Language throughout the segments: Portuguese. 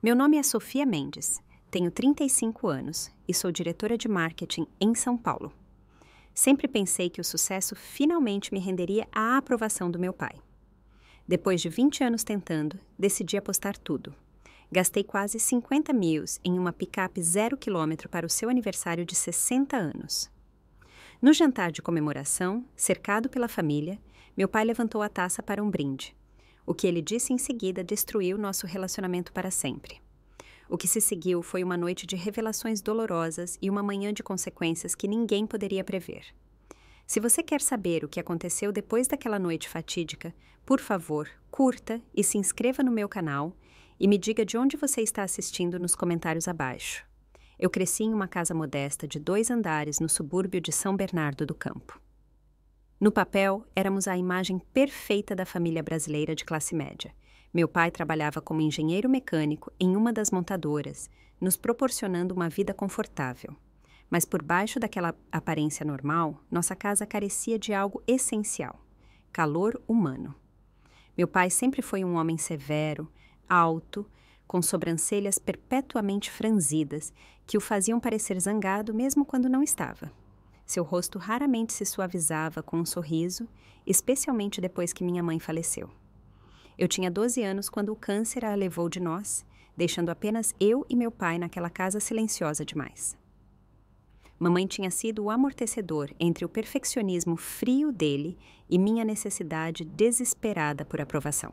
Meu nome é Sofia Mendes, tenho 35 anos e sou diretora de marketing em São Paulo. Sempre pensei que o sucesso finalmente me renderia a aprovação do meu pai. Depois de 20 anos tentando, decidi apostar tudo. Gastei quase 50 mil em uma picape 0 km para o seu aniversário de 60 anos. No jantar de comemoração, cercado pela família, meu pai levantou a taça para um brinde. O que ele disse em seguida destruiu nosso relacionamento para sempre. O que se seguiu foi uma noite de revelações dolorosas e uma manhã de consequências que ninguém poderia prever. Se você quer saber o que aconteceu depois daquela noite fatídica, por favor, curta e se inscreva no meu canal e me diga de onde você está assistindo nos comentários abaixo. Eu cresci em uma casa modesta de 2 andares no subúrbio de São Bernardo do Campo. No papel, éramos a imagem perfeita da família brasileira de classe média. Meu pai trabalhava como engenheiro mecânico em uma das montadoras, nos proporcionando uma vida confortável. Mas por baixo daquela aparência normal, nossa casa carecia de algo essencial: calor humano. Meu pai sempre foi um homem severo, alto, com sobrancelhas perpetuamente franzidas, que o faziam parecer zangado mesmo quando não estava. Seu rosto raramente se suavizava com um sorriso, especialmente depois que minha mãe faleceu. Eu tinha 12 anos quando o câncer a levou de nós, deixando apenas eu e meu pai naquela casa silenciosa demais. Mamãe tinha sido o amortecedor entre o perfeccionismo frio dele e minha necessidade desesperada por aprovação.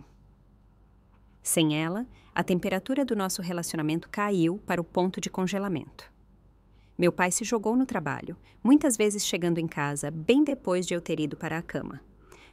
Sem ela, a temperatura do nosso relacionamento caiu para o ponto de congelamento. Meu pai se jogou no trabalho, muitas vezes chegando em casa bem depois de eu ter ido para a cama.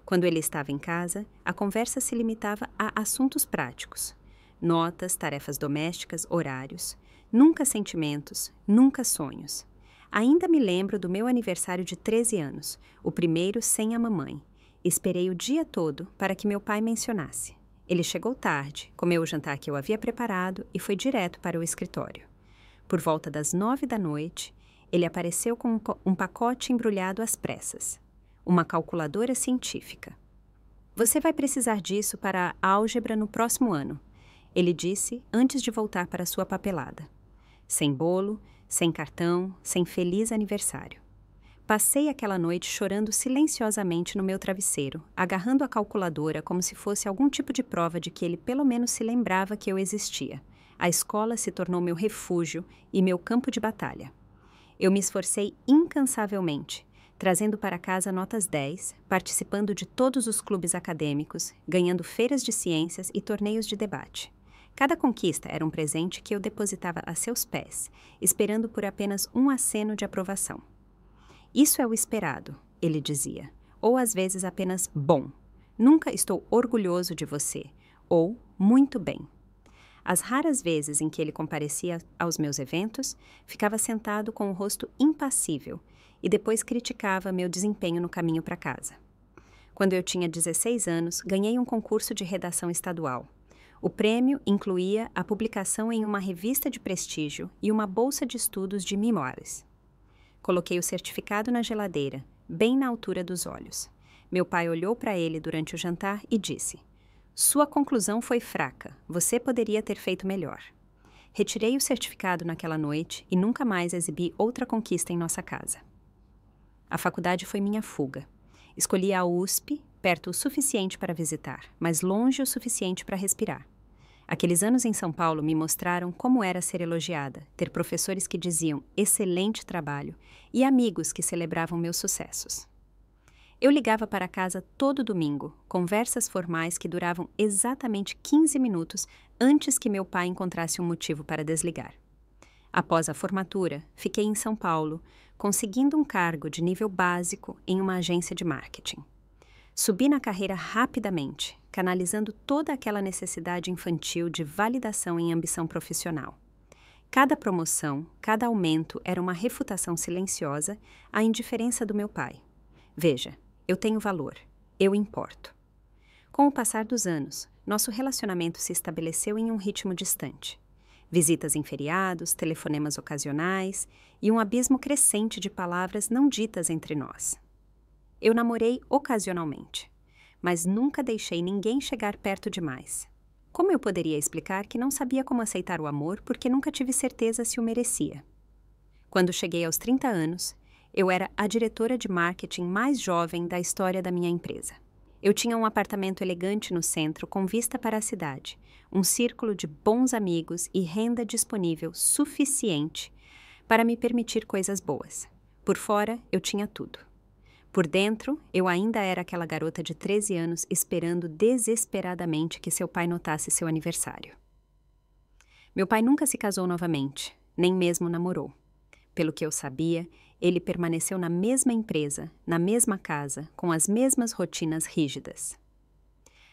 Quando ele estava em casa, a conversa se limitava a assuntos práticos. Notas, tarefas domésticas, horários. Nunca sentimentos, nunca sonhos. Ainda me lembro do meu aniversário de 13 anos, o primeiro sem a mamãe. Esperei o dia todo para que meu pai mencionasse. Ele chegou tarde, comeu o jantar que eu havia preparado e foi direto para o escritório. Por volta das 9 da noite, ele apareceu com um pacote embrulhado às pressas. Uma calculadora científica. Você vai precisar disso para a álgebra no próximo ano, ele disse antes de voltar para sua papelada. Sem bolo, sem cartão, sem feliz aniversário. Passei aquela noite chorando silenciosamente no meu travesseiro, agarrando a calculadora como se fosse algum tipo de prova de que ele pelo menos se lembrava que eu existia. A escola se tornou meu refúgio e meu campo de batalha. Eu me esforcei incansavelmente, trazendo para casa notas 10, participando de todos os clubes acadêmicos, ganhando feiras de ciências e torneios de debate. Cada conquista era um presente que eu depositava a seus pés, esperando por apenas um aceno de aprovação. Isso é o esperado, ele dizia, ou às vezes apenas bom. Nunca estou orgulhoso de você, ou muito bem. As raras vezes em que ele comparecia aos meus eventos, ficava sentado com o rosto impassível e depois criticava meu desempenho no caminho para casa. Quando eu tinha 16 anos, ganhei um concurso de redação estadual. O prêmio incluía a publicação em uma revista de prestígio e uma bolsa de estudos de memoirs. Coloquei o certificado na geladeira, bem na altura dos olhos. Meu pai olhou para ele durante o jantar e disse: "Sua conclusão foi fraca, você poderia ter feito melhor." Retirei o certificado naquela noite e nunca mais exibi outra conquista em nossa casa. A faculdade foi minha fuga. Escolhi a USP, perto o suficiente para visitar, mas longe o suficiente para respirar. Aqueles anos em São Paulo me mostraram como era ser elogiada, ter professores que diziam excelente trabalho e amigos que celebravam meus sucessos. Eu ligava para casa todo domingo, conversas formais que duravam exatamente 15 minutos antes que meu pai encontrasse um motivo para desligar. Após a formatura, fiquei em São Paulo, conseguindo um cargo de nível básico em uma agência de marketing. Subi na carreira rapidamente, canalizando toda aquela necessidade infantil de validação em ambição profissional. Cada promoção, cada aumento era uma refutação silenciosa à indiferença do meu pai. Veja, eu tenho valor, eu importo. Com o passar dos anos, nosso relacionamento se estabeleceu em um ritmo distante. Visitas em feriados, telefonemas ocasionais e um abismo crescente de palavras não ditas entre nós. Eu namorei ocasionalmente, mas nunca deixei ninguém chegar perto demais. Como eu poderia explicar que não sabia como aceitar o amor porque nunca tive certeza se o merecia? Quando cheguei aos 30 anos, eu era a diretora de marketing mais jovem da história da minha empresa. Eu tinha um apartamento elegante no centro com vista para a cidade, um círculo de bons amigos e renda disponível suficiente para me permitir coisas boas. Por fora, eu tinha tudo. Por dentro, eu ainda era aquela garota de 13 anos esperando desesperadamente que seu pai notasse seu aniversário. Meu pai nunca se casou novamente, nem mesmo namorou. Pelo que eu sabia, ele permaneceu na mesma empresa, na mesma casa, com as mesmas rotinas rígidas.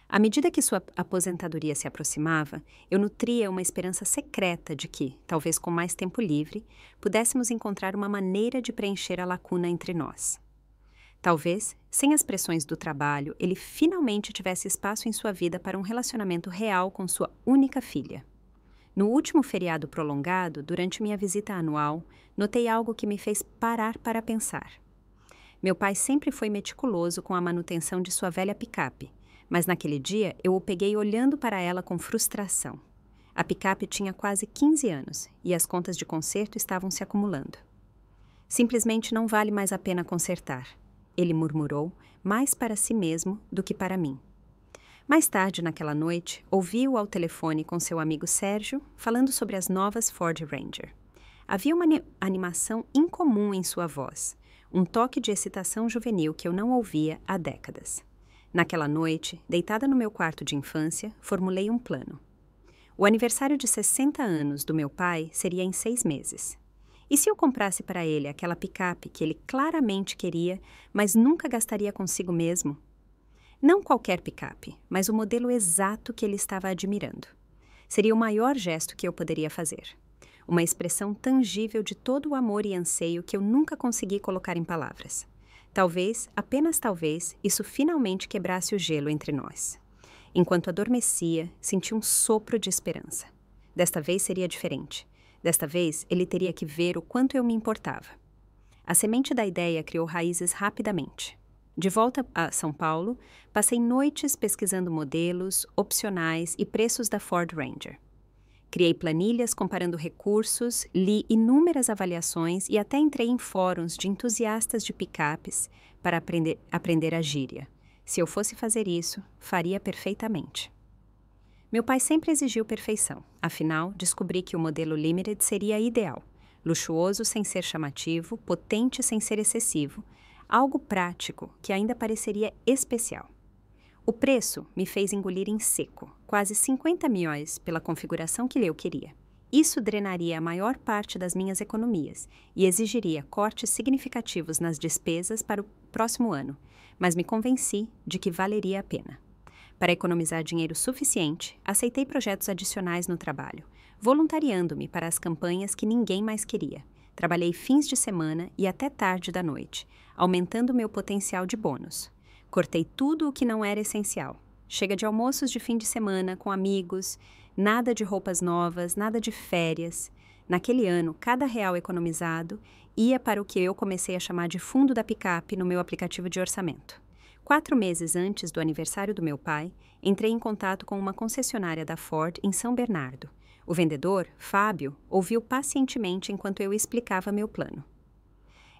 À medida que sua aposentadoria se aproximava, eu nutria uma esperança secreta de que, talvez com mais tempo livre, pudéssemos encontrar uma maneira de preencher a lacuna entre nós. Talvez, sem as pressões do trabalho, ele finalmente tivesse espaço em sua vida para um relacionamento real com sua única filha. No último feriado prolongado, durante minha visita anual, notei algo que me fez parar para pensar. Meu pai sempre foi meticuloso com a manutenção de sua velha picape, mas naquele dia eu o peguei olhando para ela com frustração. A picape tinha quase 15 anos e as contas de conserto estavam se acumulando. Simplesmente não vale mais a pena consertar, ele murmurou, mais para si mesmo do que para mim. Mais tarde, naquela noite, ouvi-o ao telefone com seu amigo Sérgio, falando sobre as novas Ford Ranger. Havia uma animação incomum em sua voz, um toque de excitação juvenil que eu não ouvia há décadas. Naquela noite, deitada no meu quarto de infância, formulei um plano. O aniversário de 60 anos do meu pai seria em 6 meses. E se eu comprasse para ele aquela picape que ele claramente queria, mas nunca gastaria consigo mesmo? Não qualquer picape, mas o modelo exato que ele estava admirando. Seria o maior gesto que eu poderia fazer. Uma expressão tangível de todo o amor e anseio que eu nunca consegui colocar em palavras. Talvez, apenas talvez, isso finalmente quebrasse o gelo entre nós. Enquanto adormecia, senti um sopro de esperança. Desta vez seria diferente. Desta vez, ele teria que ver o quanto eu me importava. A semente da ideia criou raízes rapidamente. De volta a São Paulo, passei noites pesquisando modelos, opcionais e preços da Ford Ranger. Criei planilhas comparando recursos, li inúmeras avaliações e até entrei em fóruns de entusiastas de picapes para aprender a gíria. Se eu fosse fazer isso, faria perfeitamente. Meu pai sempre exigiu perfeição. Afinal, descobri que o modelo Limited seria ideal. Luxuoso sem ser chamativo, potente sem ser excessivo, algo prático que ainda pareceria especial. O preço me fez engolir em seco, quase 50 milhões pela configuração que eu queria. Isso drenaria a maior parte das minhas economias e exigiria cortes significativos nas despesas para o próximo ano, mas me convenci de que valeria a pena. Para economizar dinheiro suficiente, aceitei projetos adicionais no trabalho, voluntariando-me para as campanhas que ninguém mais queria. Trabalhei fins de semana e até tarde da noite, aumentando meu potencial de bônus. Cortei tudo o que não era essencial. Chega de almoços de fim de semana com amigos, nada de roupas novas, nada de férias. Naquele ano, cada real economizado ia para o que eu comecei a chamar de fundo da picape no meu aplicativo de orçamento. 4 meses antes do aniversário do meu pai, entrei em contato com uma concessionária da Ford em São Bernardo. O vendedor, Fábio, ouviu pacientemente enquanto eu explicava meu plano.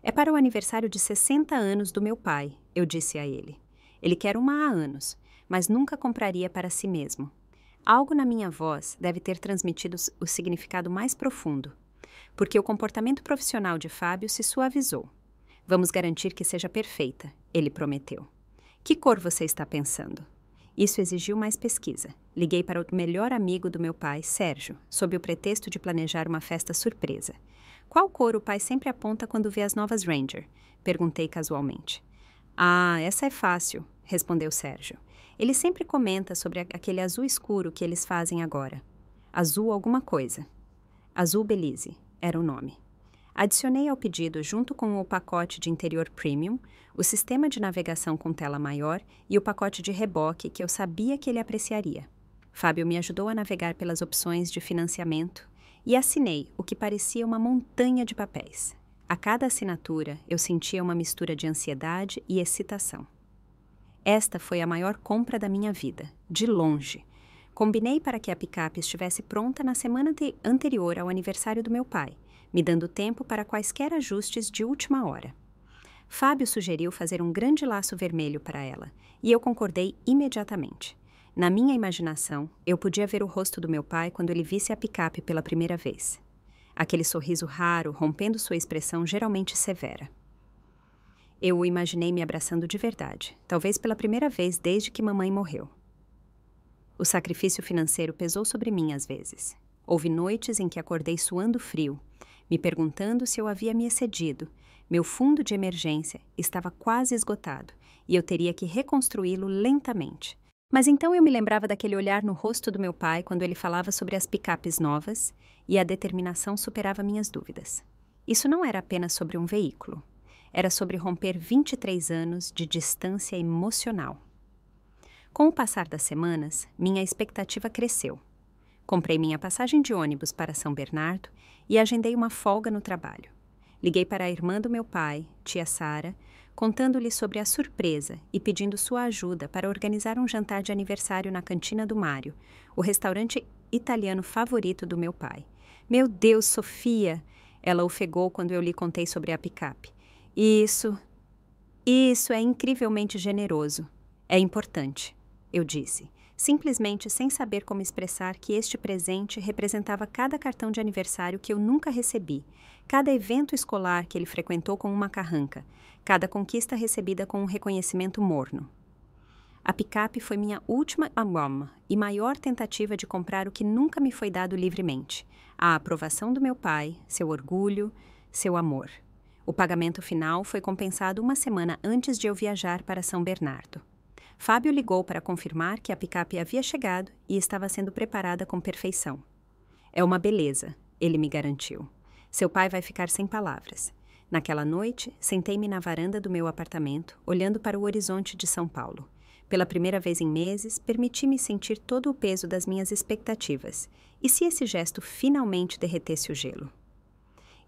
É para o aniversário de 60 anos do meu pai, eu disse a ele. Ele quer uma há anos, mas nunca compraria para si mesmo. Algo na minha voz deve ter transmitido o significado mais profundo, porque o comportamento profissional de Fábio se suavizou. Vamos garantir que seja perfeita, ele prometeu. Que cor você está pensando? Isso exigiu mais pesquisa. Liguei para o melhor amigo do meu pai, Sérgio, sob o pretexto de planejar uma festa surpresa. Qual cor o pai sempre aponta quando vê as novas Ranger? Perguntei casualmente. Ah, essa é fácil, respondeu Sérgio. Ele sempre comenta sobre aquele azul escuro que eles fazem agora. Azul alguma coisa. Azul Belize, era o nome. Adicionei ao pedido, junto com o pacote de interior premium, o sistema de navegação com tela maior e o pacote de reboque que eu sabia que ele apreciaria. Fábio me ajudou a navegar pelas opções de financiamento e assinei o que parecia uma montanha de papéis. A cada assinatura, eu sentia uma mistura de ansiedade e excitação. Esta foi a maior compra da minha vida, de longe, Combinei para que a picape estivesse pronta na semana anterior ao aniversário do meu pai, me dando tempo para quaisquer ajustes de última hora. Fábio sugeriu fazer um grande laço vermelho para ela, e eu concordei imediatamente. Na minha imaginação, eu podia ver o rosto do meu pai quando ele visse a picape pela primeira vez. Aquele sorriso raro rompendo sua expressão geralmente severa. Eu o imaginei me abraçando de verdade, talvez pela primeira vez desde que mamãe morreu. O sacrifício financeiro pesou sobre mim às vezes. Houve noites em que acordei suando frio, me perguntando se eu havia me excedido. Meu fundo de emergência estava quase esgotado e eu teria que reconstruí-lo lentamente. Mas então eu me lembrava daquele olhar no rosto do meu pai quando ele falava sobre as picapes novas e a determinação superava minhas dúvidas. Isso não era apenas sobre um veículo. Era sobre romper 23 anos de distância emocional. Com o passar das semanas, minha expectativa cresceu. Comprei minha passagem de ônibus para São Bernardo e agendei uma folga no trabalho. Liguei para a irmã do meu pai, tia Sara, contando-lhe sobre a surpresa e pedindo sua ajuda para organizar um jantar de aniversário na Cantina do Mário, o restaurante italiano favorito do meu pai. Meu Deus, Sofia! Ela ofegou quando eu lhe contei sobre a picape. Isso é incrivelmente generoso. É importante, eu disse, simplesmente sem saber como expressar que este presente representava cada cartão de aniversário que eu nunca recebi, cada evento escolar que ele frequentou com uma carranca, cada conquista recebida com um reconhecimento morno. A picape foi minha última e maior tentativa de comprar o que nunca me foi dado livremente, a aprovação do meu pai, seu orgulho, seu amor. O pagamento final foi compensado uma semana antes de eu viajar para São Bernardo. Fábio ligou para confirmar que a picape havia chegado e estava sendo preparada com perfeição. É uma beleza, ele me garantiu. Seu pai vai ficar sem palavras. Naquela noite, sentei-me na varanda do meu apartamento, olhando para o horizonte de São Paulo. Pela primeira vez em meses, permiti-me sentir todo o peso das minhas expectativas. E se esse gesto finalmente derretesse o gelo?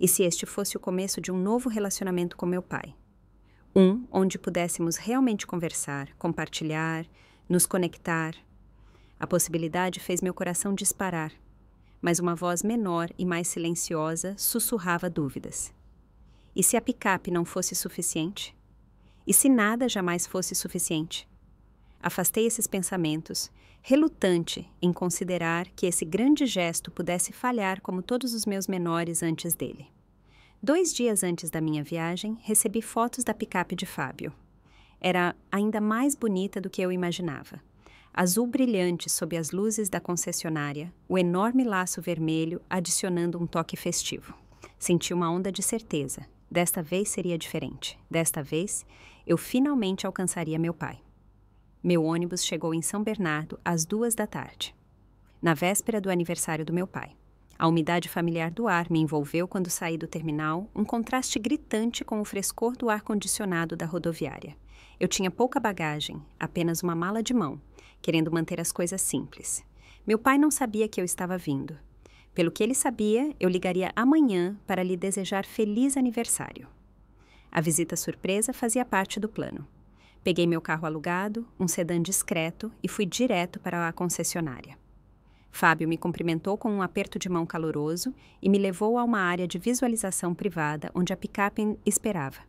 E se este fosse o começo de um novo relacionamento com meu pai? Onde pudéssemos realmente conversar, compartilhar, nos conectar. A possibilidade fez meu coração disparar, mas uma voz menor e mais silenciosa sussurrava dúvidas. E se a picape não fosse suficiente? E se nada jamais fosse suficiente? Afastei esses pensamentos, relutante em considerar que esse grande gesto pudesse falhar como todos os meus menores antes dele. 2 dias antes da minha viagem, recebi fotos da picape de Fábio. Era ainda mais bonita do que eu imaginava. Azul brilhante sob as luzes da concessionária, o enorme laço vermelho adicionando um toque festivo. Senti uma onda de certeza. Desta vez seria diferente. Desta vez, eu finalmente alcançaria meu pai. Meu ônibus chegou em São Bernardo às 14h, na véspera do aniversário do meu pai. A umidade familiar do ar me envolveu quando saí do terminal, um contraste gritante com o frescor do ar-condicionado da rodoviária. Eu tinha pouca bagagem, apenas uma mala de mão, querendo manter as coisas simples. Meu pai não sabia que eu estava vindo. Pelo que ele sabia, eu ligaria amanhã para lhe desejar feliz aniversário. A visita surpresa fazia parte do plano. Peguei meu carro alugado, um sedã discreto, e fui direto para a concessionária. Fábio me cumprimentou com um aperto de mão caloroso e me levou a uma área de visualização privada onde a picape esperava.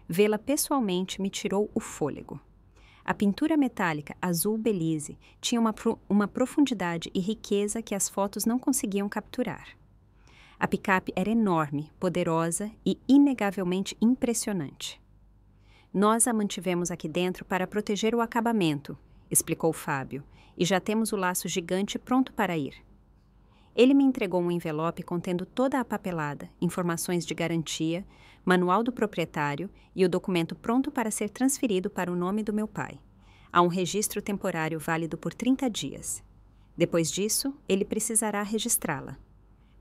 Vê-la pessoalmente me tirou o fôlego. A pintura metálica azul belize tinha uma profundidade e riqueza que as fotos não conseguiam capturar. A picape era enorme, poderosa e inegavelmente impressionante. Nós a mantivemos aqui dentro para proteger o acabamento, explicou Fábio, e já temos o laço gigante pronto para ir. Ele me entregou um envelope contendo toda a papelada, informações de garantia, manual do proprietário e o documento pronto para ser transferido para o nome do meu pai. Há um registro temporário válido por 30 dias. Depois disso, ele precisará registrá-la.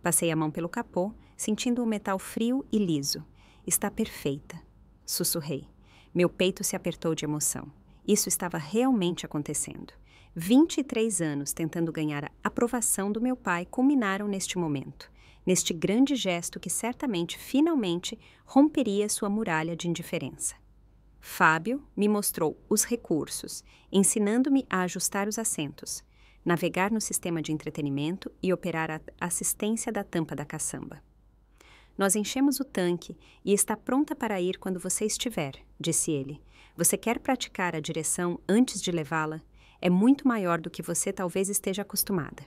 Passei a mão pelo capô, sentindo o metal frio e liso. Está perfeita, sussurrei. Meu peito se apertou de emoção. Isso estava realmente acontecendo. 23 anos tentando ganhar a aprovação do meu pai culminaram neste momento, neste grande gesto que certamente, finalmente, romperia sua muralha de indiferença. Fábio me mostrou os recursos, ensinando-me a ajustar os assentos. navegar no sistema de entretenimento e operar a assistência da tampa da caçamba. Nós enchemos o tanque e está pronta para ir quando você estiver, disse ele. Você quer praticar a direção antes de levá-la? É muito maior do que você talvez esteja acostumada.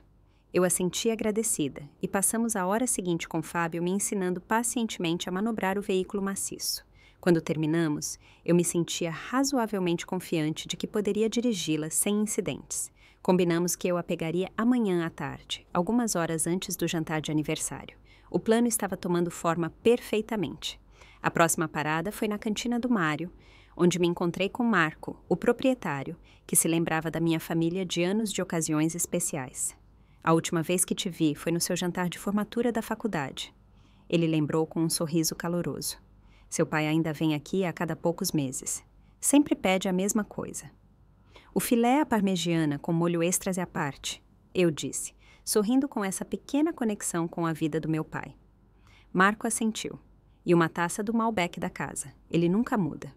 Eu assenti agradecida e passamos a hora seguinte com Fábio me ensinando pacientemente a manobrar o veículo maciço. Quando terminamos, eu me sentia razoavelmente confiante de que poderia dirigi-la sem incidentes. Combinamos que eu a pegaria amanhã à tarde, algumas horas antes do jantar de aniversário. O plano estava tomando forma perfeitamente. A próxima parada foi na cantina do Mário, onde me encontrei com Marco, o proprietário, que se lembrava da minha família de anos de ocasiões especiais. A última vez que te vi foi no seu jantar de formatura da faculdade. Ele lembrou com um sorriso caloroso. Seu pai ainda vem aqui a cada poucos meses. Sempre pede a mesma coisa. O filé à parmegiana com molho extras à parte, eu disse, sorrindo com essa pequena conexão com a vida do meu pai. Marco assentiu. E uma taça do Malbec da casa. Ele nunca muda.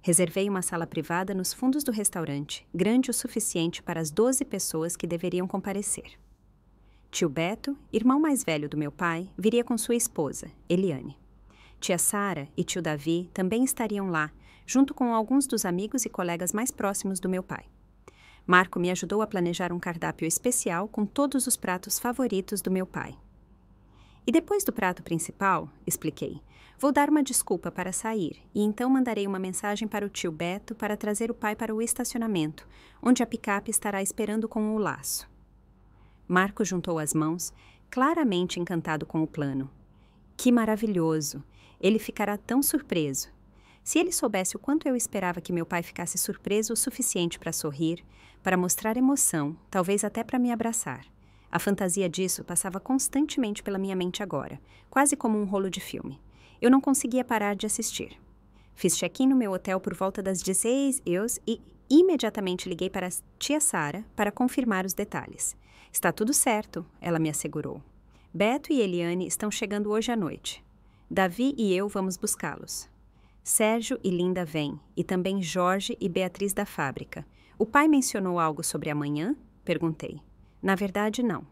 Reservei uma sala privada nos fundos do restaurante, grande o suficiente para as 12 pessoas que deveriam comparecer. Tio Beto, irmão mais velho do meu pai, viria com sua esposa, Eliane. Tia Sara e tio Davi também estariam lá, junto com alguns dos amigos e colegas mais próximos do meu pai. Marco me ajudou a planejar um cardápio especial com todos os pratos favoritos do meu pai. E depois do prato principal, expliquei, vou dar uma desculpa para sair e então mandarei uma mensagem para o tio Beto para trazer o pai para o estacionamento, onde a picape estará esperando com o laço. Marco juntou as mãos, claramente encantado com o plano. Que maravilhoso! Ele ficará tão surpreso. Se ele soubesse o quanto eu esperava que meu pai ficasse surpreso o suficiente para sorrir, para mostrar emoção, talvez até para me abraçar. A fantasia disso passava constantemente pela minha mente agora, quase como um rolo de filme. Eu não conseguia parar de assistir. Fiz check-in no meu hotel por volta das 16 e imediatamente liguei para a tia Sara para confirmar os detalhes. Está tudo certo, ela me assegurou. Beto e Eliane estão chegando hoje à noite. Davi e eu vamos buscá-los. Sérgio e Linda vêm, e também Jorge e Beatriz da fábrica. O pai mencionou algo sobre amanhã? Perguntei. Na verdade, não.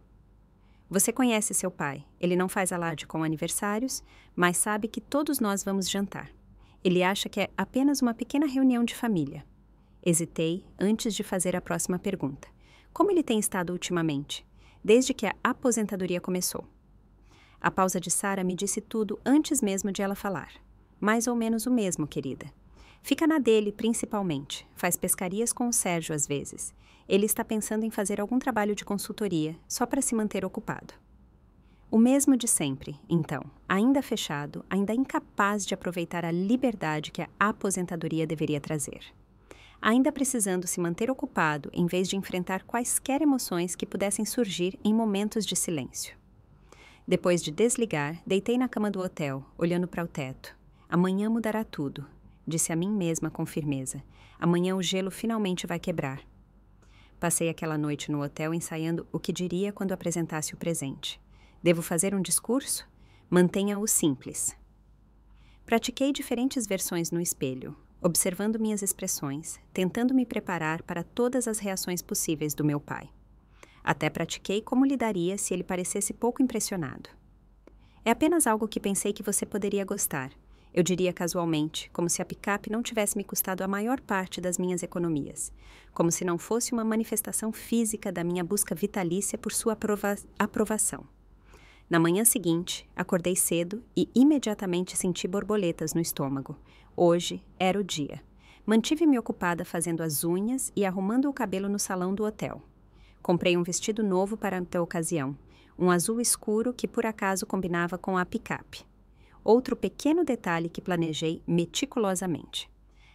Você conhece seu pai. Ele não faz alarde com aniversários, mas sabe que todos nós vamos jantar. Ele acha que é apenas uma pequena reunião de família. Hesitei antes de fazer a próxima pergunta. Como ele tem estado ultimamente, desde que a aposentadoria começou? A pausa de Sara me disse tudo antes mesmo de ela falar. Mais ou menos o mesmo, querida. Fica na dele, principalmente. Faz pescarias com o Sérgio às vezes. Ele está pensando em fazer algum trabalho de consultoria, só para se manter ocupado. O mesmo de sempre, então. Ainda fechado, ainda incapaz de aproveitar a liberdade que a aposentadoria deveria trazer. Ainda precisando se manter ocupado em vez de enfrentar quaisquer emoções que pudessem surgir em momentos de silêncio. Depois de desligar, deitei na cama do hotel, olhando para o teto. Amanhã mudará tudo, disse a mim mesma com firmeza. Amanhã o gelo finalmente vai quebrar. Passei aquela noite no hotel ensaiando o que diria quando apresentasse o presente. Devo fazer um discurso? Mantenha-o simples. Pratiquei diferentes versões no espelho, observando minhas expressões, tentando me preparar para todas as reações possíveis do meu pai. Até pratiquei como lidaria se ele parecesse pouco impressionado. É apenas algo que pensei que você poderia gostar. Eu diria casualmente, como se a picape não tivesse me custado a maior parte das minhas economias, como se não fosse uma manifestação física da minha busca vitalícia por sua aprovação. Na manhã seguinte, acordei cedo e imediatamente senti borboletas no estômago. Hoje era o dia. Mantive-me ocupada fazendo as unhas e arrumando o cabelo no salão do hotel. Comprei um vestido novo para a ocasião, um azul escuro que por acaso combinava com a picape. Outro pequeno detalhe que planejei meticulosamente.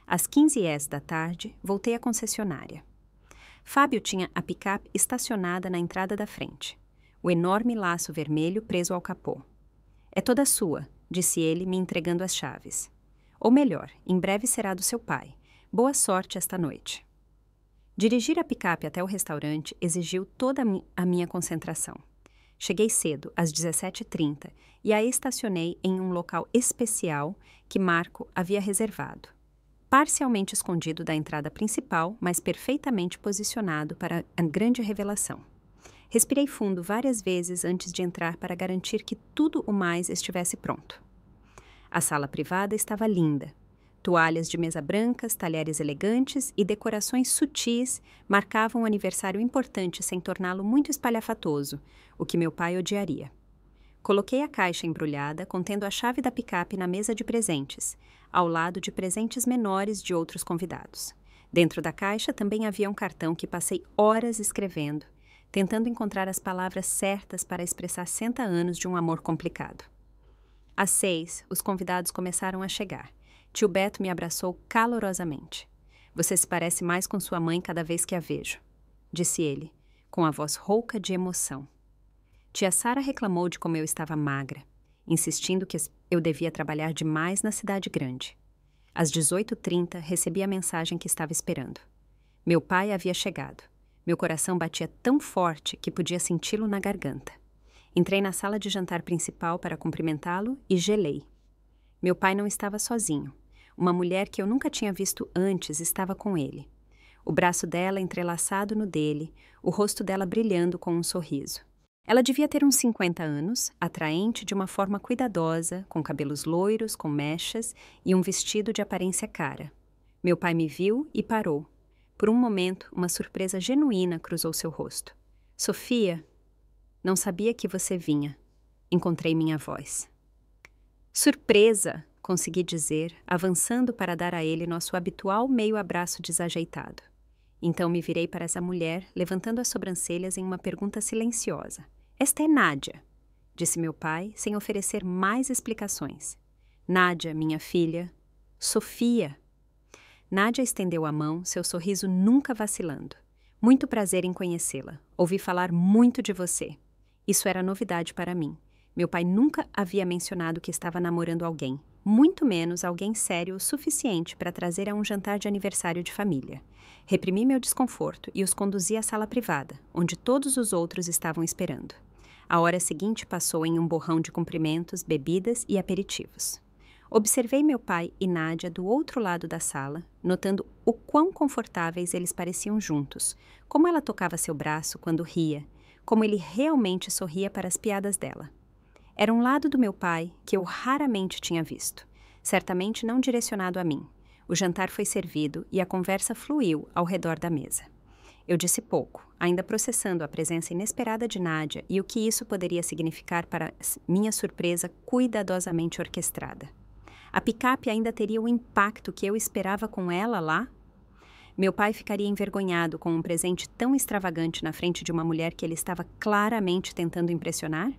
Às 15h da tarde, voltei à concessionária. Fábio tinha a picape estacionada na entrada da frente. O enorme laço vermelho preso ao capô. É toda sua, disse ele, me entregando as chaves. Ou melhor, em breve será do seu pai. Boa sorte esta noite. Dirigir a picape até o restaurante exigiu toda a minha concentração. Cheguei cedo, às 17h30, e a estacionei em um local especial que Marco havia reservado. parcialmente escondido da entrada principal, mas perfeitamente posicionado para a grande revelação. Respirei fundo várias vezes antes de entrar para garantir que tudo o mais estivesse pronto. A sala privada estava linda. Toalhas de mesa brancas, talheres elegantes e decorações sutis marcavam um aniversário importante sem torná-lo muito espalhafatoso, o que meu pai odiaria. Coloquei a caixa embrulhada contendo a chave da picape na mesa de presentes, ao lado de presentes menores de outros convidados. Dentro da caixa também havia um cartão que passei horas escrevendo, tentando encontrar as palavras certas para expressar 60 anos de um amor complicado. Às 6, os convidados começaram a chegar. Tio Beto me abraçou calorosamente. Você se parece mais com sua mãe cada vez que a vejo, disse ele, com a voz rouca de emoção. Tia Sara reclamou de como eu estava magra, insistindo que eu devia trabalhar demais na cidade grande. Às 18h30, recebi a mensagem que estava esperando. Meu pai havia chegado. Meu coração batia tão forte que podia senti-lo na garganta. Entrei na sala de jantar principal para cumprimentá-lo e gelei. Meu pai não estava sozinho. Uma mulher que eu nunca tinha visto antes estava com ele. O braço dela entrelaçado no dele, o rosto dela brilhando com um sorriso. Ela devia ter uns 50 anos, atraente de uma forma cuidadosa, com cabelos loiros, com mechas e um vestido de aparência cara. Meu pai me viu e parou. Por um momento, uma surpresa genuína cruzou seu rosto. Sofia, não sabia que você vinha. Encontrei minha voz. Surpresa, consegui dizer, avançando para dar a ele nosso habitual meio abraço desajeitado. Então me virei para essa mulher, levantando as sobrancelhas em uma pergunta silenciosa. Esta é Nádia, disse meu pai, sem oferecer mais explicações. Nádia, minha filha. Sofia. Nádia estendeu a mão, seu sorriso nunca vacilando. Muito prazer em conhecê-la. Ouvi falar muito de você. Isso era novidade para mim. Meu pai nunca havia mencionado que estava namorando alguém, muito menos alguém sério o suficiente para trazer a um jantar de aniversário de família. Reprimi meu desconforto e os conduzi à sala privada, onde todos os outros estavam esperando. A hora seguinte passou em um borrão de cumprimentos, bebidas e aperitivos. Observei meu pai e Nádia do outro lado da sala, notando o quão confortáveis eles pareciam juntos, como ela tocava seu braço quando ria, como ele realmente sorria para as piadas dela. Era um lado do meu pai que eu raramente tinha visto, certamente não direcionado a mim. O jantar foi servido e a conversa fluiu ao redor da mesa. Eu disse pouco, ainda processando a presença inesperada de Nádia e o que isso poderia significar para minha surpresa cuidadosamente orquestrada. A picape ainda teria o impacto que eu esperava com ela lá? Meu pai ficaria envergonhado com um presente tão extravagante na frente de uma mulher que ele estava claramente tentando impressionar?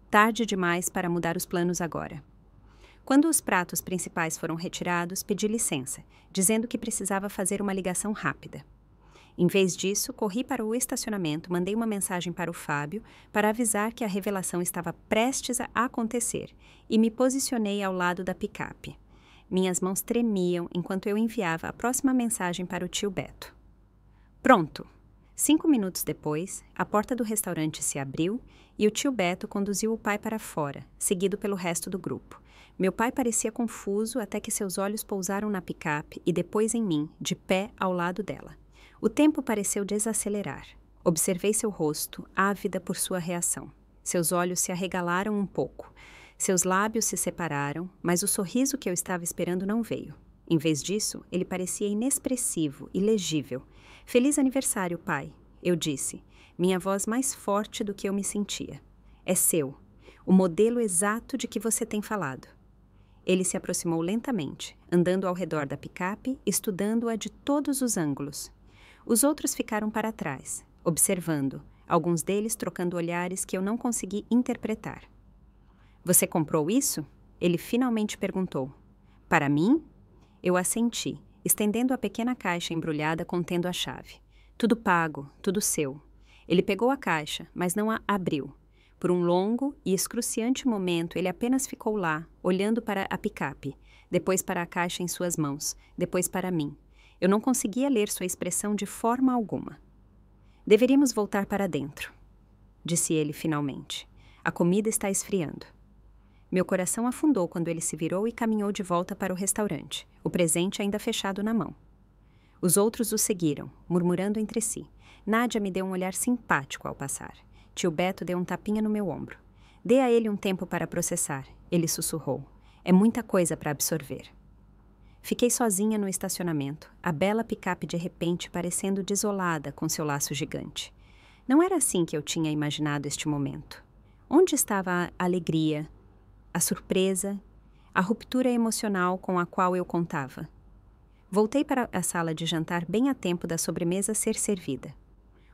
Tarde demais para mudar os planos agora. Quando os pratos principais foram retirados, pedi licença, dizendo que precisava fazer uma ligação rápida. Em vez disso, corri para o estacionamento, mandei uma mensagem para o Fábio para avisar que a revelação estava prestes a acontecer e me posicionei ao lado da picape. Minhas mãos tremiam enquanto eu enviava a próxima mensagem para o tio Beto. Pronto! 5 minutos depois, a porta do restaurante se abriu e o tio Beto conduziu o pai para fora, seguido pelo resto do grupo. Meu pai parecia confuso até que seus olhos pousaram na picape e depois em mim, de pé ao lado dela. O tempo pareceu desacelerar. Observei seu rosto, ávida por sua reação. Seus olhos se arregalaram um pouco. Seus lábios se separaram, mas o sorriso que eu estava esperando não veio. Em vez disso, ele parecia inexpressivo, ilegível. Feliz aniversário, pai, eu disse, minha voz mais forte do que eu me sentia. É seu, o modelo exato de que você tem falado. Ele se aproximou lentamente, andando ao redor da picape, estudando-a de todos os ângulos. Os outros ficaram para trás, observando, alguns deles trocando olhares que eu não consegui interpretar. Você comprou isso? Ele finalmente perguntou. Para mim? Eu assenti, estendendo a pequena caixa embrulhada contendo a chave. Tudo pago, tudo seu. Ele pegou a caixa, mas não a abriu. Por um longo e excruciante momento, ele apenas ficou lá, olhando para a picape, depois para a caixa em suas mãos, depois para mim. Eu não conseguia ler sua expressão de forma alguma. Deveríamos voltar para dentro, disse ele finalmente. A comida está esfriando. Meu coração afundou quando ele se virou e caminhou de volta para o restaurante, o presente ainda fechado na mão. Os outros o seguiram, murmurando entre si. Nádia me deu um olhar simpático ao passar. Tio Beto deu um tapinha no meu ombro. Dê a ele um tempo para processar, ele sussurrou. É muita coisa para absorver. Fiquei sozinha no estacionamento, a bela picape de repente parecendo desolada com seu laço gigante. Não era assim que eu tinha imaginado este momento. Onde estava a alegria, a surpresa, a ruptura emocional com a qual eu contava? Voltei para a sala de jantar bem a tempo da sobremesa ser servida.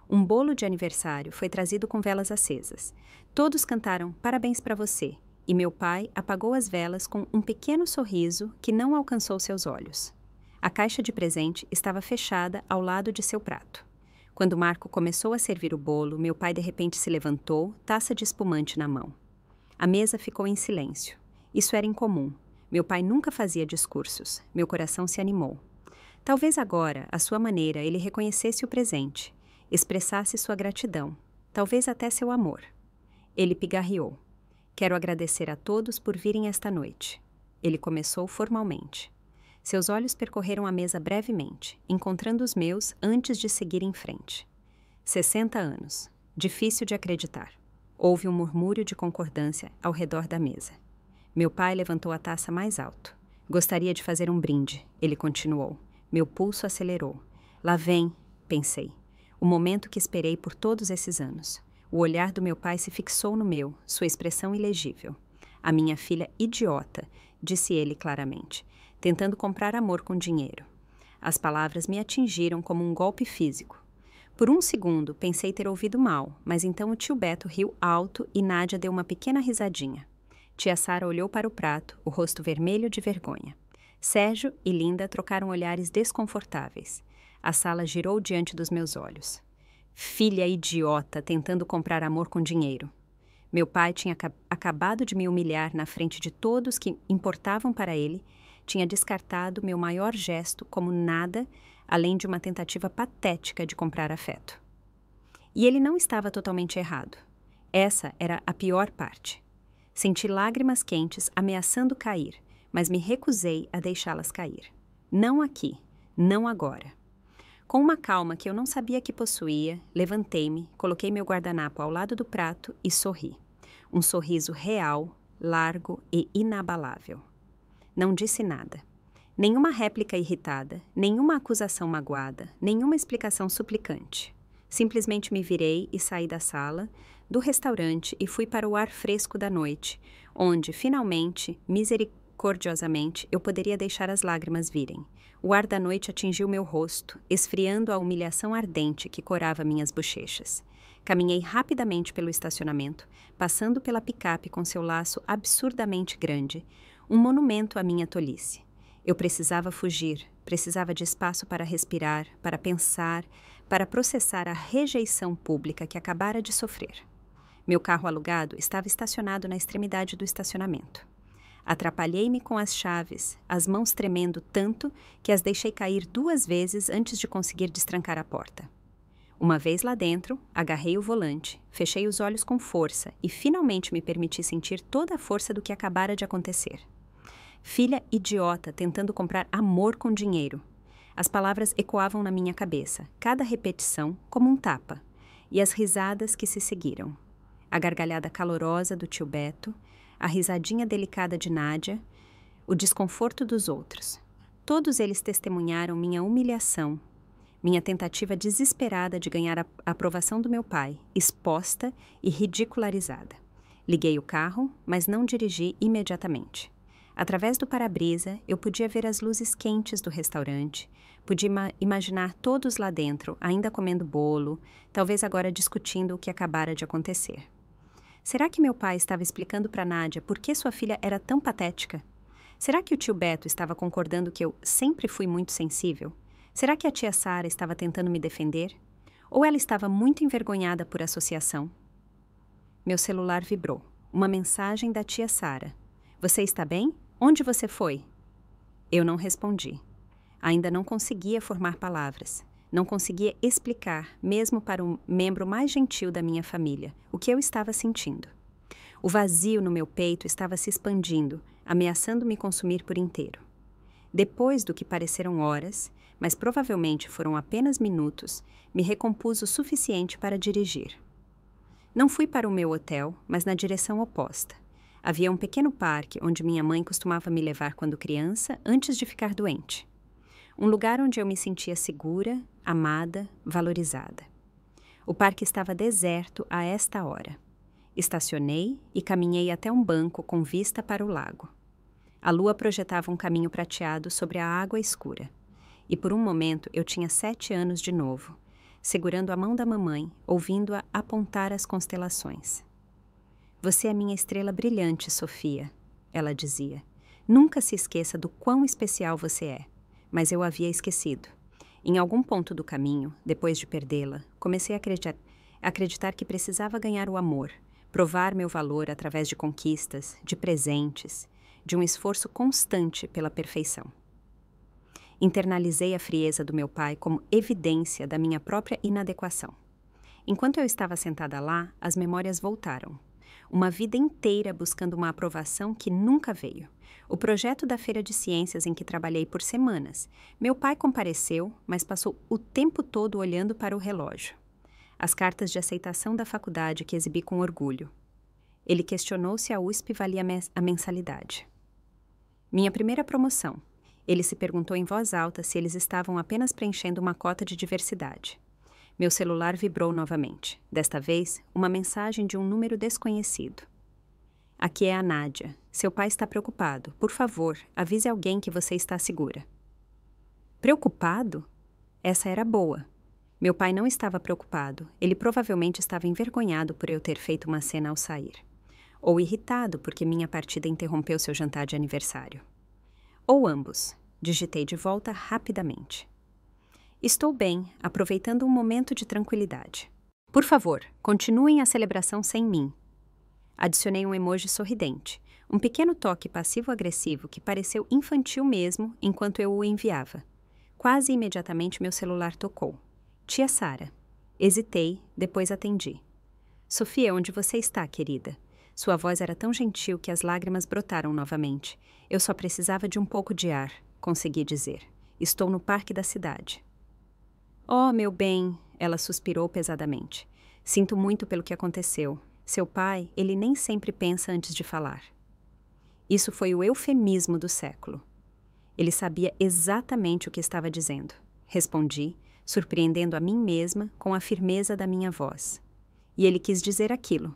Um bolo de aniversário foi trazido com velas acesas. Todos cantaram "Parabéns para você", e meu pai apagou as velas com um pequeno sorriso que não alcançou seus olhos. A caixa de presente estava fechada ao lado de seu prato. Quando Marco começou a servir o bolo, meu pai de repente se levantou, taça de espumante na mão. A mesa ficou em silêncio. Isso era incomum. Meu pai nunca fazia discursos. Meu coração se animou. Talvez agora, à sua maneira, ele reconhecesse o presente, expressasse sua gratidão, talvez até seu amor. Ele pigarreou. Quero agradecer a todos por virem esta noite. Ele começou formalmente. Seus olhos percorreram a mesa brevemente, encontrando os meus antes de seguir em frente. 60 anos. Difícil de acreditar. Houve um murmúrio de concordância ao redor da mesa. Meu pai levantou a taça mais alto. Gostaria de fazer um brinde, ele continuou. Meu pulso acelerou. Lá vem, pensei. O momento que esperei por todos esses anos. O olhar do meu pai se fixou no meu, sua expressão ilegível. A minha filha idiota, disse ele claramente, tentando comprar amor com dinheiro. As palavras me atingiram como um golpe físico. Por um segundo, pensei ter ouvido mal, mas então o tio Beto riu alto e Nádia deu uma pequena risadinha. Tia Sara olhou para o prato, o rosto vermelho de vergonha. Sérgio e Linda trocaram olhares desconfortáveis. A sala girou diante dos meus olhos. Filha idiota tentando comprar amor com dinheiro. Meu pai tinha acabado de me humilhar na frente de todos que importavam para ele, tinha descartado meu maior gesto como nada, além de uma tentativa patética de comprar afeto. E ele não estava totalmente errado. Essa era a pior parte. Senti lágrimas quentes ameaçando cair, mas me recusei a deixá-las cair. Não aqui, não agora. Com uma calma que eu não sabia que possuía, levantei-me, coloquei meu guardanapo ao lado do prato e sorri. Um sorriso real, largo e inabalável. Não disse nada. Nenhuma réplica irritada, nenhuma acusação magoada, nenhuma explicação suplicante. Simplesmente me virei e saí da sala, do restaurante e fui para o ar fresco da noite, onde, finalmente, misericordiosamente, eu poderia deixar as lágrimas virem. O ar da noite atingiu meu rosto, esfriando a humilhação ardente que corava minhas bochechas. Caminhei rapidamente pelo estacionamento, passando pela picape com seu laço absurdamente grande, um monumento à minha tolice. Eu precisava fugir, precisava de espaço para respirar, para pensar, para processar a rejeição pública que acabara de sofrer. Meu carro alugado estava estacionado na extremidade do estacionamento. Atrapalhei-me com as chaves, as mãos tremendo tanto que as deixei cair 2 vezes antes de conseguir destrancar a porta. Uma vez lá dentro, agarrei o volante, fechei os olhos com força e finalmente me permiti sentir toda a força do que acabara de acontecer. Filha idiota tentando comprar amor com dinheiro. As palavras ecoavam na minha cabeça, cada repetição como um tapa, e as risadas que se seguiram. A gargalhada calorosa do tio Beto, a risadinha delicada de Nádia, o desconforto dos outros. Todos eles testemunharam minha humilhação, minha tentativa desesperada de ganhar a aprovação do meu pai, exposta e ridicularizada. Liguei o carro, mas não dirigi imediatamente. Através do para-brisa, eu podia ver as luzes quentes do restaurante, podia imaginar todos lá dentro, ainda comendo bolo, talvez agora discutindo o que acabara de acontecer. Será que meu pai estava explicando para Nádia por que sua filha era tão patética? Será que o tio Beto estava concordando que eu sempre fui muito sensível? Será que a tia Sara estava tentando me defender? Ou ela estava muito envergonhada por associação? Meu celular vibrou. Uma mensagem da tia Sara. Você está bem? Onde você foi? Eu não respondi. Ainda não conseguia formar palavras. Não conseguia explicar, mesmo para o membro mais gentil da minha família, o que eu estava sentindo. O vazio no meu peito estava se expandindo, ameaçando me consumir por inteiro. Depois do que pareceram horas, mas provavelmente foram apenas minutos, me recompus o suficiente para dirigir. Não fui para o meu hotel, mas na direção oposta. Havia um pequeno parque onde minha mãe costumava me levar quando criança, antes de ficar doente. Um lugar onde eu me sentia segura, amada, valorizada. O parque estava deserto a esta hora. Estacionei e caminhei até um banco com vista para o lago. A lua projetava um caminho prateado sobre a água escura. E por um momento eu tinha 7 anos de novo, segurando a mão da mamãe, ouvindo-a apontar as constelações. Você é minha estrela brilhante, Sofia, ela dizia. Nunca se esqueça do quão especial você é. Mas eu havia esquecido. Em algum ponto do caminho, depois de perdê-la, comecei a acreditar que precisava ganhar o amor, provar meu valor através de conquistas, de presentes, de um esforço constante pela perfeição. Internalizei a frieza do meu pai como evidência da minha própria inadequação. Enquanto eu estava sentada lá, as memórias voltaram. Uma vida inteira buscando uma aprovação que nunca veio. O projeto da feira de ciências em que trabalhei por semanas. Meu pai compareceu, mas passou o tempo todo olhando para o relógio. As cartas de aceitação da faculdade que exibi com orgulho. Ele questionou se a USP valia a mensalidade. Minha primeira promoção. Ele se perguntou em voz alta se eles estavam apenas preenchendo uma cota de diversidade. Meu celular vibrou novamente. Desta vez, uma mensagem de um número desconhecido. Aqui é a Nádia. Seu pai está preocupado. Por favor, avise alguém que você está segura. Preocupado? Essa era boa. Meu pai não estava preocupado. Ele provavelmente estava envergonhado por eu ter feito uma cena ao sair. Ou irritado porque minha partida interrompeu seu jantar de aniversário. Ou ambos. Digitei de volta rapidamente. Estou bem, aproveitando um momento de tranquilidade. Por favor, continuem a celebração sem mim. Adicionei um emoji sorridente, um pequeno toque passivo-agressivo que pareceu infantil mesmo enquanto eu o enviava. Quase imediatamente meu celular tocou. Tia Sara. Hesitei, depois atendi. Sofia, onde você está, querida? Sua voz era tão gentil que as lágrimas brotaram novamente. Eu só precisava de um pouco de ar, consegui dizer. Estou no parque da cidade. Oh, meu bem, ela suspirou pesadamente. Sinto muito pelo que aconteceu. Seu pai, ele nem sempre pensa antes de falar. Isso foi o eufemismo do século. Ele sabia exatamente o que estava dizendo. Respondi, surpreendendo a mim mesma com a firmeza da minha voz. E ele quis dizer aquilo.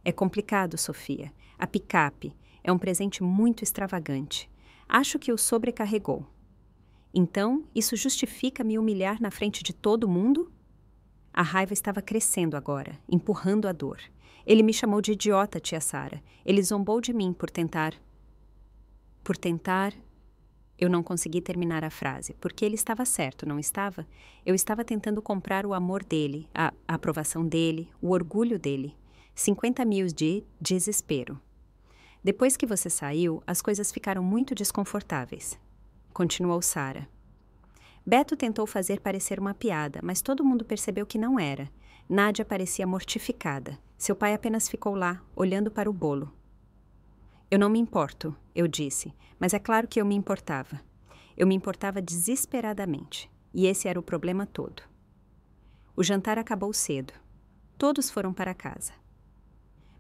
É complicado, Sofia. A picape é um presente muito extravagante. Acho que o sobrecarregou. Então, isso justifica me humilhar na frente de todo mundo? A raiva estava crescendo agora, empurrando a dor. Ele me chamou de idiota, tia Sara. Ele zombou de mim por tentar... Eu não consegui terminar a frase, porque ele estava certo, não estava? Eu estava tentando comprar o amor dele, a aprovação dele, o orgulho dele. 50 mil de desespero. Depois que você saiu, as coisas ficaram muito desconfortáveis. Continuou Sara. Beto tentou fazer parecer uma piada, mas todo mundo percebeu que não era. Nádia parecia mortificada. Seu pai apenas ficou lá, olhando para o bolo. Eu não me importo, eu disse, mas é claro que eu me importava. Eu me importava desesperadamente, e esse era o problema todo. O jantar acabou cedo. Todos foram para casa.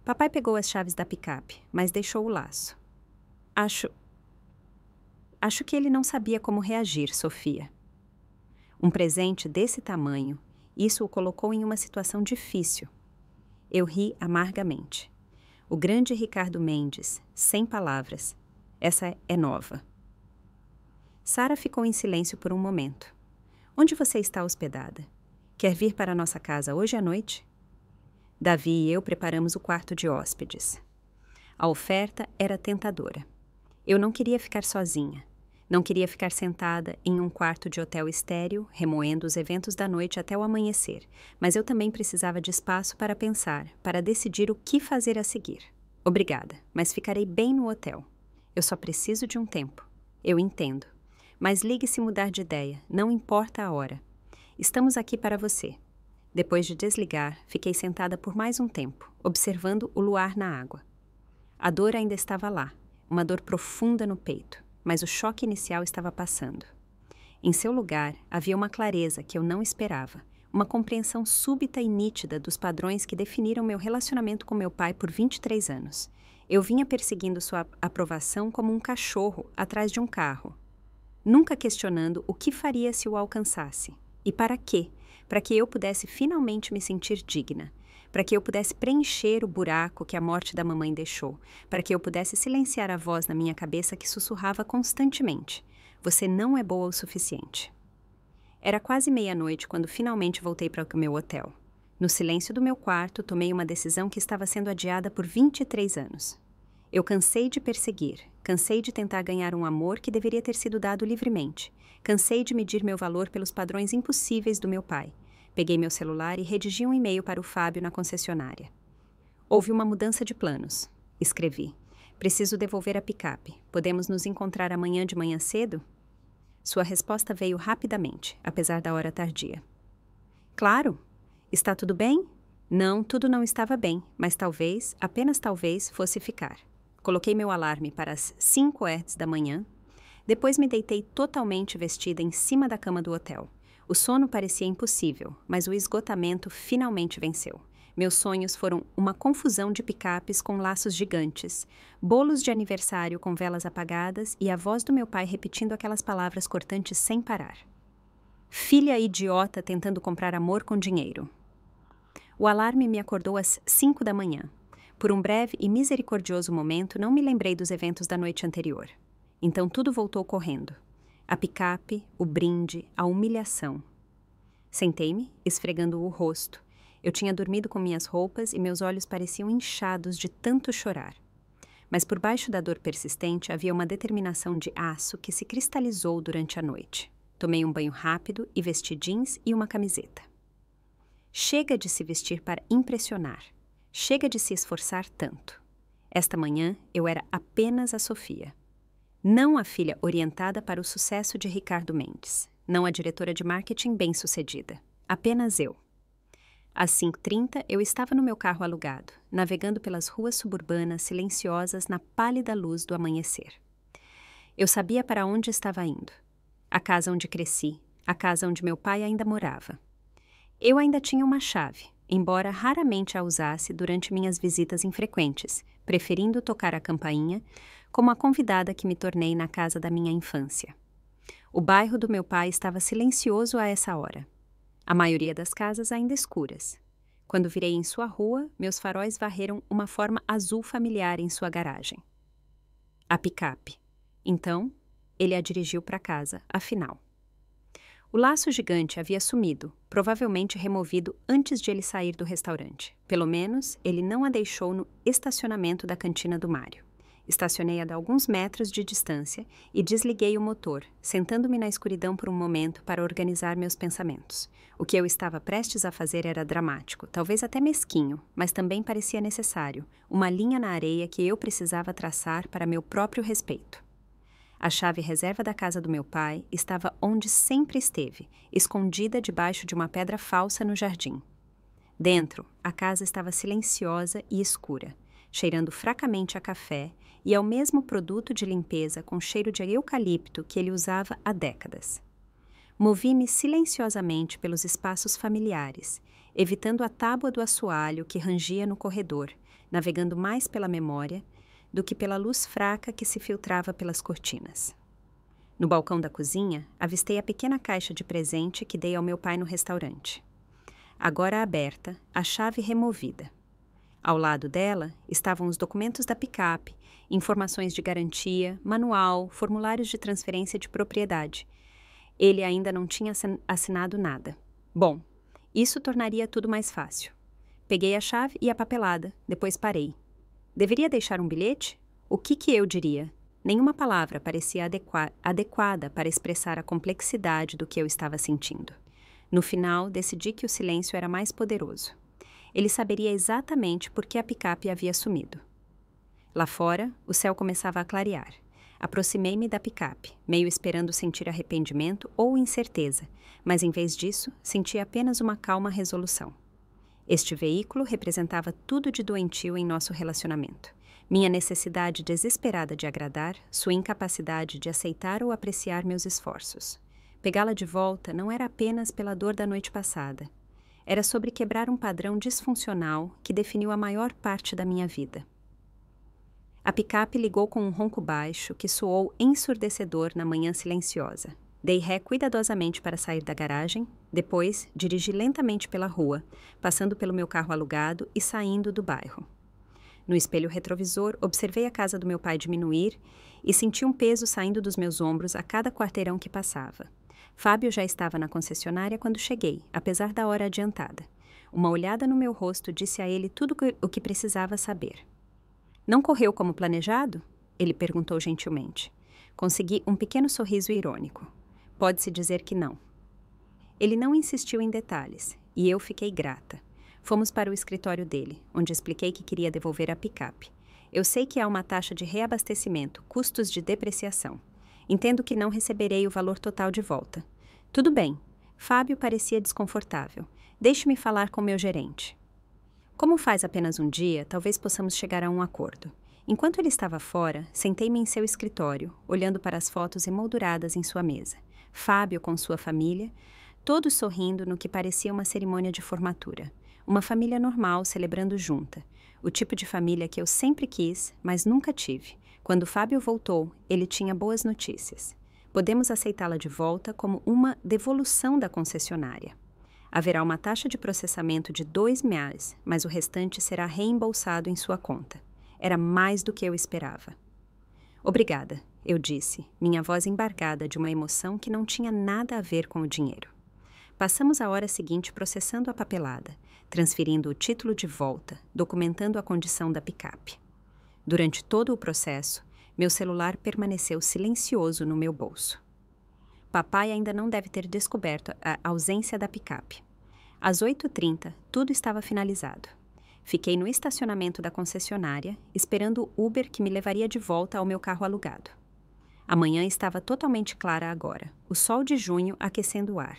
Papai pegou as chaves da picape, mas deixou o laço. Acho que ele não sabia como reagir, Sofia. Um presente desse tamanho, isso o colocou em uma situação difícil. Eu ri amargamente. O grande Ricardo Mendes, sem palavras. Essa é nova. Sara ficou em silêncio por um momento. Onde você está hospedada? Quer vir para a nossa casa hoje à noite? Davi e eu preparamos o quarto de hóspedes. A oferta era tentadora. Eu não queria ficar sozinha. Não queria ficar sentada em um quarto de hotel estéril, remoendo os eventos da noite até o amanhecer, mas eu também precisava de espaço para pensar, para decidir o que fazer a seguir. Obrigada, mas ficarei bem no hotel. Eu só preciso de um tempo. Eu entendo. Mas ligue se mudar de ideia, não importa a hora. Estamos aqui para você. Depois de desligar, fiquei sentada por mais um tempo, observando o luar na água. A dor ainda estava lá, uma dor profunda no peito, mas o choque inicial estava passando. Em seu lugar, havia uma clareza que eu não esperava, uma compreensão súbita e nítida dos padrões que definiram meu relacionamento com meu pai por 23 anos. Eu vinha perseguindo sua aprovação como um cachorro atrás de um carro, nunca questionando o que faria se o alcançasse. E para quê? Para que eu pudesse finalmente me sentir digna, para que eu pudesse preencher o buraco que a morte da mamãe deixou, para que eu pudesse silenciar a voz na minha cabeça que sussurrava constantemente: "Você não é boa o suficiente." Era quase meia-noite quando finalmente voltei para o meu hotel. No silêncio do meu quarto, tomei uma decisão que estava sendo adiada por 23 anos. Eu cansei de perseguir, cansei de tentar ganhar um amor que deveria ter sido dado livremente, cansei de medir meu valor pelos padrões impossíveis do meu pai. Peguei meu celular e redigi um e-mail para o Fábio na concessionária. "Houve uma mudança de planos", escrevi. "Preciso devolver a picape. Podemos nos encontrar amanhã de manhã cedo?" Sua resposta veio rapidamente, apesar da hora tardia. "Claro. Está tudo bem?" Não, tudo não estava bem, mas talvez, apenas talvez, fosse ficar. Coloquei meu alarme para as 5h da manhã. Depois me deitei totalmente vestida em cima da cama do hotel. O sono parecia impossível, mas o esgotamento finalmente venceu. Meus sonhos foram uma confusão de picapes com laços gigantes, bolos de aniversário com velas apagadas e a voz do meu pai repetindo aquelas palavras cortantes sem parar. "Filha idiota tentando comprar amor com dinheiro." O alarme me acordou às 5 da manhã. Por um breve e misericordioso momento, não me lembrei dos eventos da noite anterior. Então tudo voltou correndo. A picape, o brinde, a humilhação. Sentei-me, esfregando o rosto. Eu tinha dormido com minhas roupas e meus olhos pareciam inchados de tanto chorar. Mas por baixo da dor persistente havia uma determinação de aço que se cristalizou durante a noite. Tomei um banho rápido e vesti jeans e uma camiseta. Chega de se vestir para impressionar. Chega de se esforçar tanto. Esta manhã eu era apenas a Sofia. Não a filha orientada para o sucesso de Ricardo Mendes. Não a diretora de marketing bem-sucedida. Apenas eu. Às 5h30 eu estava no meu carro alugado, navegando pelas ruas suburbanas silenciosas na pálida luz do amanhecer. Eu sabia para onde estava indo. A casa onde cresci, a casa onde meu pai ainda morava. Eu ainda tinha uma chave, embora raramente a usasse durante minhas visitas infrequentes, preferindo tocar a campainha, como a convidada que me tornei na casa da minha infância. O bairro do meu pai estava silencioso a essa hora. A maioria das casas ainda escuras. Quando virei em sua rua, meus faróis varreram uma forma azul familiar em sua garagem. A picape. Então, ele a dirigiu para casa, afinal. O laço gigante havia sumido, provavelmente removido antes de ele sair do restaurante. Pelo menos, ele não a deixou no estacionamento da cantina do Mário. Estacionei a alguns metros de distância e desliguei o motor, sentando-me na escuridão por um momento para organizar meus pensamentos. O que eu estava prestes a fazer era dramático, talvez até mesquinho, mas também parecia necessário, uma linha na areia que eu precisava traçar para meu próprio respeito. A chave reserva da casa do meu pai estava onde sempre esteve, escondida debaixo de uma pedra falsa no jardim. Dentro, a casa estava silenciosa e escura, cheirando fracamente a café e ao mesmo produto de limpeza com cheiro de eucalipto que ele usava há décadas. Movi-me silenciosamente pelos espaços familiares, evitando a tábua do assoalho que rangia no corredor, navegando mais pela memória do que pela luz fraca que se filtrava pelas cortinas. No balcão da cozinha, avistei a pequena caixa de presente que dei ao meu pai no restaurante. Agora aberta, a chave removida. Ao lado dela estavam os documentos da picape, informações de garantia, manual, formulários de transferência de propriedade. Ele ainda não tinha assinado nada. Bom, isso tornaria tudo mais fácil. Peguei a chave e a papelada, depois parei. Deveria deixar um bilhete? O que eu diria? Nenhuma palavra parecia adequada para expressar a complexidade do que eu estava sentindo. No final, decidi que o silêncio era mais poderoso. Ele saberia exatamente por que a picape havia sumido. Lá fora, o céu começava a clarear. Aproximei-me da picape, meio esperando sentir arrependimento ou incerteza, mas em vez disso, senti apenas uma calma resolução. Este veículo representava tudo de doentio em nosso relacionamento. Minha necessidade desesperada de agradar, sua incapacidade de aceitar ou apreciar meus esforços. Pegá-la de volta não era apenas pela dor da noite passada. Era sobre quebrar um padrão disfuncional que definiu a maior parte da minha vida. A picape ligou com um ronco baixo que soou ensurdecedor na manhã silenciosa. Dei ré cuidadosamente para sair da garagem, depois dirigi lentamente pela rua, passando pelo meu carro alugado e saindo do bairro. No espelho retrovisor, observei a casa do meu pai diminuir e senti um peso saindo dos meus ombros a cada quarteirão que passava. Fábio já estava na concessionária quando cheguei, apesar da hora adiantada. Uma olhada no meu rosto disse a ele tudo o que precisava saber. Não correu como planejado? Ele perguntou gentilmente. Consegui um pequeno sorriso irônico. Pode-se dizer que não. Ele não insistiu em detalhes, e eu fiquei grata. Fomos para o escritório dele, onde expliquei que queria devolver a picape. Eu sei que há uma taxa de reabastecimento, custos de depreciação. Entendo que não receberei o valor total de volta. Tudo bem. Fábio parecia desconfortável. Deixe-me falar com meu gerente. Como faz apenas um dia, talvez possamos chegar a um acordo. Enquanto ele estava fora, sentei-me em seu escritório, olhando para as fotos emolduradas em sua mesa. Fábio com sua família, todos sorrindo no que parecia uma cerimônia de formatura. Uma família normal celebrando junta. O tipo de família que eu sempre quis, mas nunca tive. Quando Fábio voltou, ele tinha boas notícias. Podemos aceitá-la de volta como uma devolução da concessionária. Haverá uma taxa de processamento de R$2, mas o restante será reembolsado em sua conta. Era mais do que eu esperava. Obrigada, eu disse, minha voz embargada de uma emoção que não tinha nada a ver com o dinheiro. Passamos a hora seguinte processando a papelada, transferindo o título de volta, documentando a condição da picape. Durante todo o processo, meu celular permaneceu silencioso no meu bolso. Papai ainda não deve ter descoberto a ausência da picape. Às 8h30, tudo estava finalizado. Fiquei no estacionamento da concessionária, esperando o Uber que me levaria de volta ao meu carro alugado. A manhã estava totalmente clara agora, o sol de junho aquecendo o ar.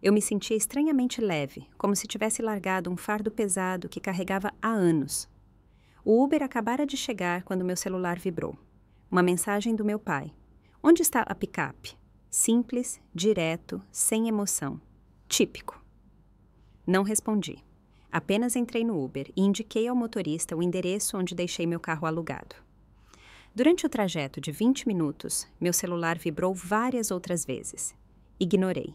Eu me sentia estranhamente leve, como se tivesse largado um fardo pesado que carregava há anos. O Uber acabara de chegar quando meu celular vibrou. Uma mensagem do meu pai. Onde está a picape? Simples, direto, sem emoção. Típico. Não respondi. Apenas entrei no Uber e indiquei ao motorista o endereço onde deixei meu carro alugado. Durante o trajeto de 20 minutos, meu celular vibrou várias outras vezes. Ignorei.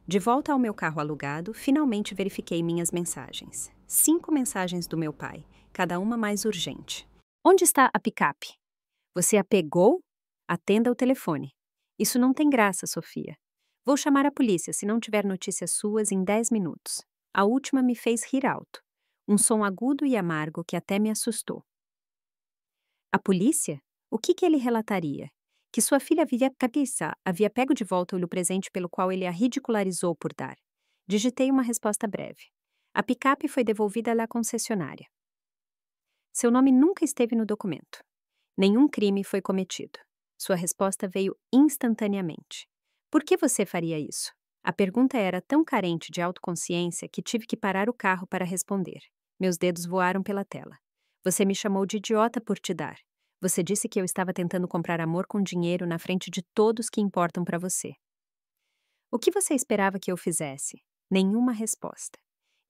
De volta ao meu carro alugado, finalmente verifiquei minhas mensagens. 5 mensagens do meu pai, cada uma mais urgente. Onde está a picape? Você a pegou? Atenda o telefone. Isso não tem graça, Sofia. Vou chamar a polícia se não tiver notícias suas em 10 minutos. A última me fez rir alto. Um som agudo e amargo que até me assustou. A polícia? O que ele relataria? Que sua filha Capissa havia pego de volta o presente pelo qual ele a ridicularizou por dar. Digitei uma resposta breve. A picape foi devolvida à concessionária. Seu nome nunca esteve no documento. Nenhum crime foi cometido. Sua resposta veio instantaneamente. Por que você faria isso? A pergunta era tão carente de autoconsciência que tive que parar o carro para responder. Meus dedos voaram pela tela. Você me chamou de idiota por te dar. Você disse que eu estava tentando comprar amor com dinheiro na frente de todos que importam para você. O que você esperava que eu fizesse? Nenhuma resposta.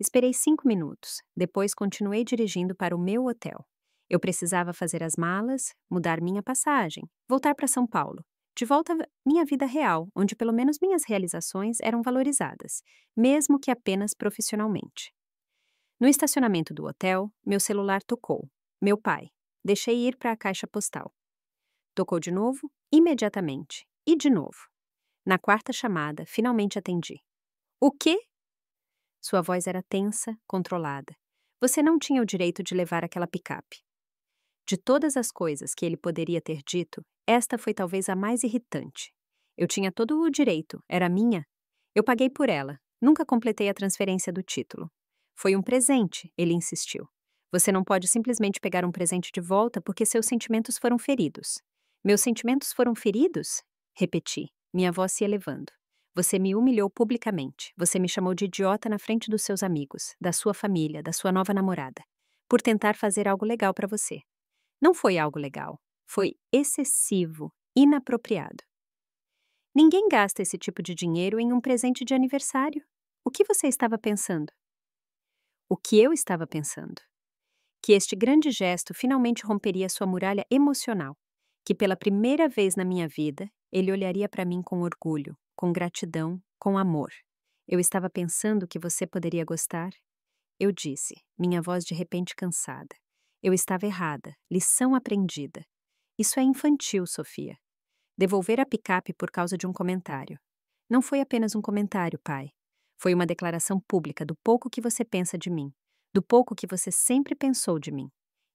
Esperei 5 minutos. Depois continuei dirigindo para o meu hotel. Eu precisava fazer as malas, mudar minha passagem, voltar para São Paulo. De volta à minha vida real, onde pelo menos minhas realizações eram valorizadas, mesmo que apenas profissionalmente. No estacionamento do hotel, meu celular tocou. Meu pai. Deixei ir para a caixa postal. Tocou de novo, imediatamente. E de novo. Na 4ª chamada, finalmente atendi. O quê? Sua voz era tensa, controlada. Você não tinha o direito de levar aquela picape. De todas as coisas que ele poderia ter dito, esta foi talvez a mais irritante. Eu tinha todo o direito, era minha. Eu paguei por ela, nunca completei a transferência do título. Foi um presente, ele insistiu. Você não pode simplesmente pegar um presente de volta porque seus sentimentos foram feridos. Meus sentimentos foram feridos? Repeti, minha voz se elevando. Você me humilhou publicamente. Você me chamou de idiota na frente dos seus amigos, da sua família, da sua nova namorada, por tentar fazer algo legal para você. Não foi algo legal. Foi excessivo, inapropriado. Ninguém gasta esse tipo de dinheiro em um presente de aniversário. O que você estava pensando? O que eu estava pensando? Que este grande gesto finalmente romperia sua muralha emocional, que pela primeira vez na minha vida, ele olharia para mim com orgulho, com gratidão, com amor. Eu estava pensando que você poderia gostar? Eu disse, minha voz de repente cansada. Eu estava errada, lição aprendida. Isso é infantil, Sofia. Devolver a picape por causa de um comentário. Não foi apenas um comentário, pai. Foi uma declaração pública do pouco que você pensa de mim, do pouco que você sempre pensou de mim.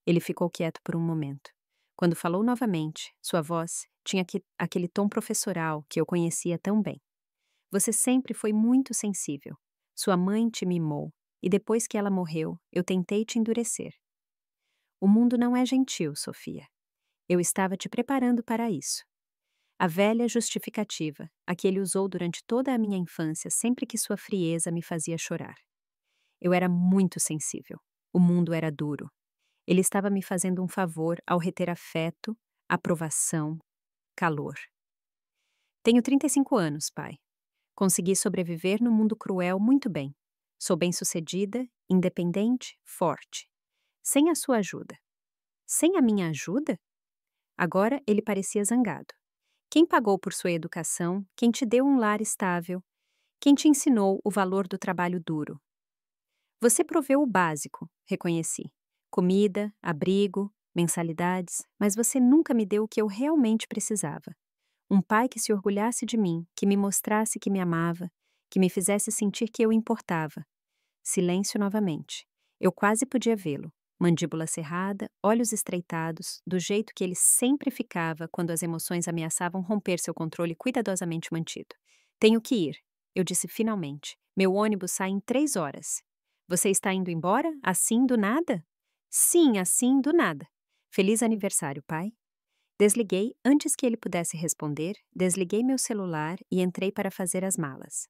Ele ficou quieto por um momento. Quando falou novamente, sua voz tinha aquele tom professoral que eu conhecia tão bem. Você sempre foi muito sensível. Sua mãe te mimou, e depois que ela morreu, eu tentei te endurecer. O mundo não é gentil, Sofia. Eu estava te preparando para isso. A velha justificativa, a que ele usou durante toda a minha infância sempre que sua frieza me fazia chorar. Eu era muito sensível. O mundo era duro. Ele estava me fazendo um favor ao reter afeto, aprovação, calor. Tenho 35 anos, pai. Consegui sobreviver no mundo cruel muito bem. Sou bem-sucedida, independente, forte. Sem a sua ajuda. Sem a minha ajuda? Agora ele parecia zangado. Quem pagou por sua educação, quem te deu um lar estável, quem te ensinou o valor do trabalho duro? Você proveu o básico, reconheci. Comida, abrigo, mensalidades, mas você nunca me deu o que eu realmente precisava. Um pai que se orgulhasse de mim, que me mostrasse que me amava, que me fizesse sentir que eu importava. Silêncio novamente. Eu quase podia vê-lo. Mandíbula cerrada, olhos estreitados, do jeito que ele sempre ficava quando as emoções ameaçavam romper seu controle cuidadosamente mantido. Tenho que ir, eu disse finalmente. Meu ônibus sai em 3 horas. Você está indo embora? Assim do nada? Sim, assim do nada. Feliz aniversário, pai. Desliguei antes que ele pudesse responder, desliguei meu celular e entrei para fazer as malas.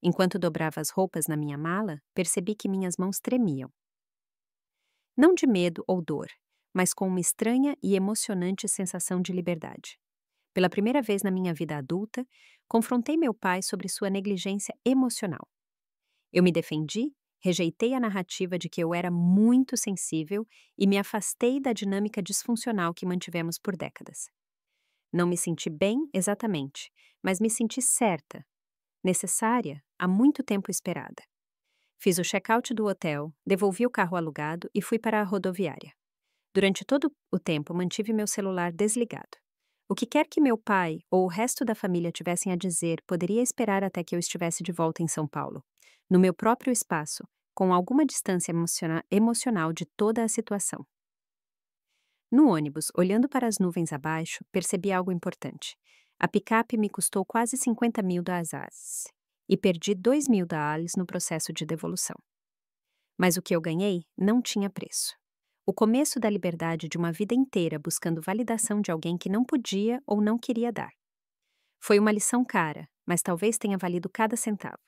Enquanto dobrava as roupas na minha mala, percebi que minhas mãos tremiam. Não de medo ou dor, mas com uma estranha e emocionante sensação de liberdade. Pela primeira vez na minha vida adulta, confrontei meu pai sobre sua negligência emocional. Eu me defendi, rejeitei a narrativa de que eu era muito sensível e me afastei da dinâmica disfuncional que mantivemos por décadas. Não me senti bem exatamente, mas me senti certa, necessária, há muito tempo esperada. Fiz o check-out do hotel, devolvi o carro alugado e fui para a rodoviária. Durante todo o tempo mantive meu celular desligado. O que quer que meu pai ou o resto da família tivessem a dizer poderia esperar até que eu estivesse de volta em São Paulo, no meu próprio espaço, com alguma distância emocional de toda a situação. No ônibus, olhando para as nuvens abaixo, percebi algo importante. A picape me custou quase 50 mil dólares e perdi 2 mil dólares no processo de devolução. Mas o que eu ganhei não tinha preço. O começo da liberdade de uma vida inteira buscando validação de alguém que não podia ou não queria dar. Foi uma lição cara, mas talvez tenha valido cada centavo.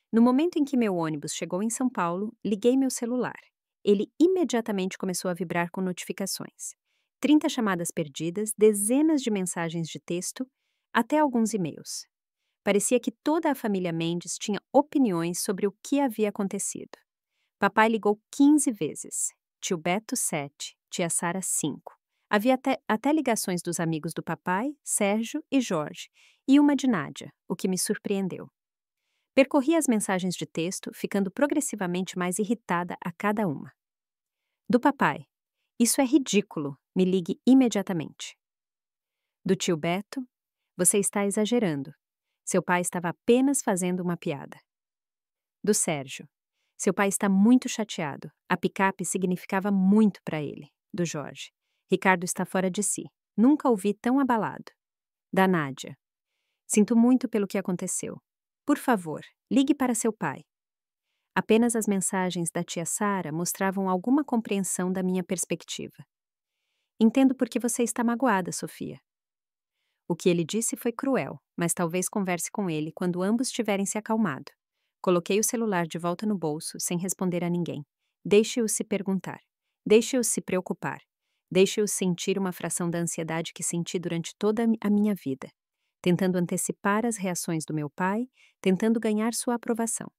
No momento em que meu ônibus chegou em São Paulo, liguei meu celular. Ele imediatamente começou a vibrar com notificações. 30 chamadas perdidas, dezenas de mensagens de texto, até alguns e-mails. Parecia que toda a família Mendes tinha opiniões sobre o que havia acontecido. Papai ligou 15 vezes. Tio Beto, 7. Tia Sara, 5. Havia até ligações dos amigos do papai, Sérgio e Jorge, e uma de Nádia, o que me surpreendeu. Percorri as mensagens de texto, ficando progressivamente mais irritada a cada uma. Do papai: isso é ridículo, me ligue imediatamente. Do tio Beto: você está exagerando. Seu pai estava apenas fazendo uma piada. Do Sérgio: seu pai está muito chateado. A picape significava muito para ele. Do Jorge: Ricardo está fora de si. Nunca o vi tão abalado. Da Nádia: sinto muito pelo que aconteceu. Por favor, ligue para seu pai. Apenas as mensagens da tia Sara mostravam alguma compreensão da minha perspectiva. Entendo por que você está magoada, Sofia. O que ele disse foi cruel, mas talvez converse com ele quando ambos tiverem se acalmado. Coloquei o celular de volta no bolso, sem responder a ninguém. Deixe-o se perguntar. Deixe-o se preocupar. Deixe-o sentir uma fração da ansiedade que senti durante toda a minha vida, tentando antecipar as reações do meu pai, tentando ganhar sua aprovação.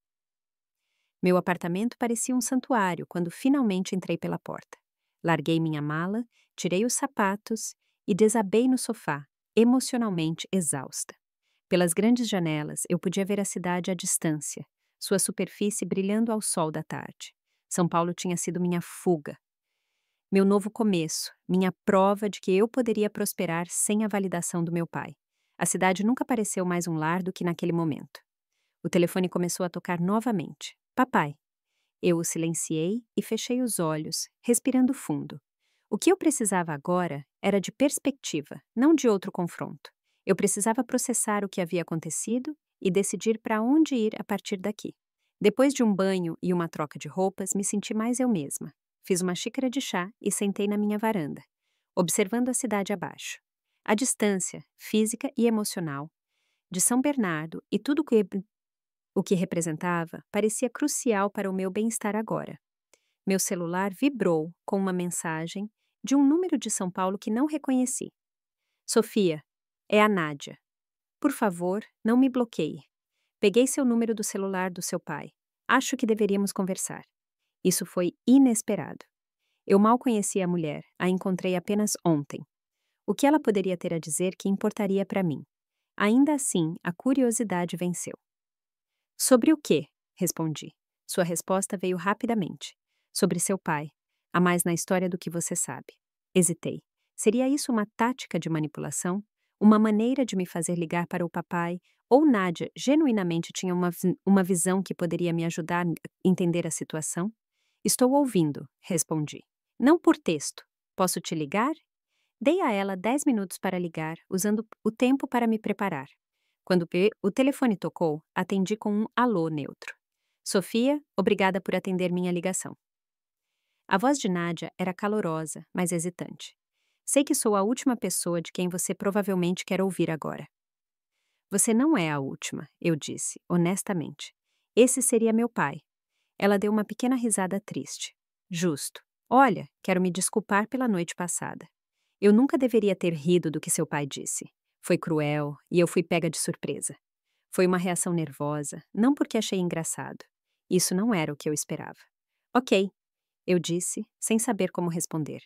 Meu apartamento parecia um santuário quando finalmente entrei pela porta. Larguei minha mala, tirei os sapatos e desabei no sofá, emocionalmente exausta. Pelas grandes janelas, eu podia ver a cidade à distância, sua superfície brilhando ao sol da tarde. São Paulo tinha sido minha fuga. Meu novo começo, minha prova de que eu poderia prosperar sem a validação do meu pai. A cidade nunca pareceu mais um lar do que naquele momento. O telefone começou a tocar novamente. Papai. Eu o silenciei e fechei os olhos, respirando fundo. O que eu precisava agora era de perspectiva, não de outro confronto. Eu precisava processar o que havia acontecido e decidir para onde ir a partir daqui. Depois de um banho e uma troca de roupas, me senti mais eu mesma. Fiz uma xícara de chá e sentei na minha varanda, observando a cidade abaixo. A distância, física e emocional, de São Bernardo e tudo o que representava parecia crucial para o meu bem-estar agora. Meu celular vibrou com uma mensagem de um número de São Paulo que não reconheci. Sofia, é a Nádia. Por favor, não me bloqueie. Peguei seu número do celular do seu pai. Acho que deveríamos conversar. Isso foi inesperado. Eu mal conhecia a mulher, a encontrei apenas ontem. O que ela poderia ter a dizer que importaria para mim? Ainda assim, a curiosidade venceu. Sobre o quê? Respondi. Sua resposta veio rapidamente. Sobre seu pai. Há mais na história do que você sabe. Hesitei. Seria isso uma tática de manipulação? Uma maneira de me fazer ligar para o papai? Ou Nádia genuinamente tinha uma visão que poderia me ajudar a entender a situação? Estou ouvindo, respondi. Não por texto. Posso te ligar? Dei a ela 10 minutos para ligar, usando o tempo para me preparar. Quando o telefone tocou, atendi com um alô neutro. Sofia, obrigada por atender minha ligação. A voz de Nádia era calorosa, mas hesitante. Sei que sou a última pessoa de quem você provavelmente quer ouvir agora. Você não é a última, eu disse, honestamente. Esse seria meu pai. Ela deu uma pequena risada triste. Justo. Olha, quero me desculpar pela noite passada. Eu nunca deveria ter rido do que seu pai disse. Foi cruel e eu fui pega de surpresa. Foi uma reação nervosa, não porque achei engraçado. Isso não era o que eu esperava. Ok, eu disse, sem saber como responder.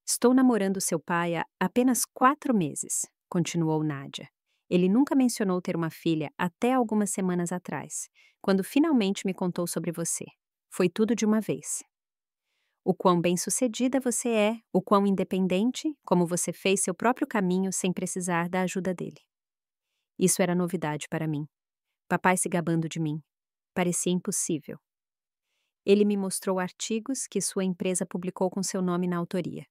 Estou namorando seu pai há apenas 4 meses, continuou Nádia. Ele nunca mencionou ter uma filha até algumas semanas atrás, quando finalmente me contou sobre você. Foi tudo de uma vez. O quão bem-sucedida você é, o quão independente, como você fez seu próprio caminho sem precisar da ajuda dele. Isso era novidade para mim. Papai se gabando de mim. Parecia impossível. Ele me mostrou artigos que sua empresa publicou com seu nome na autoria.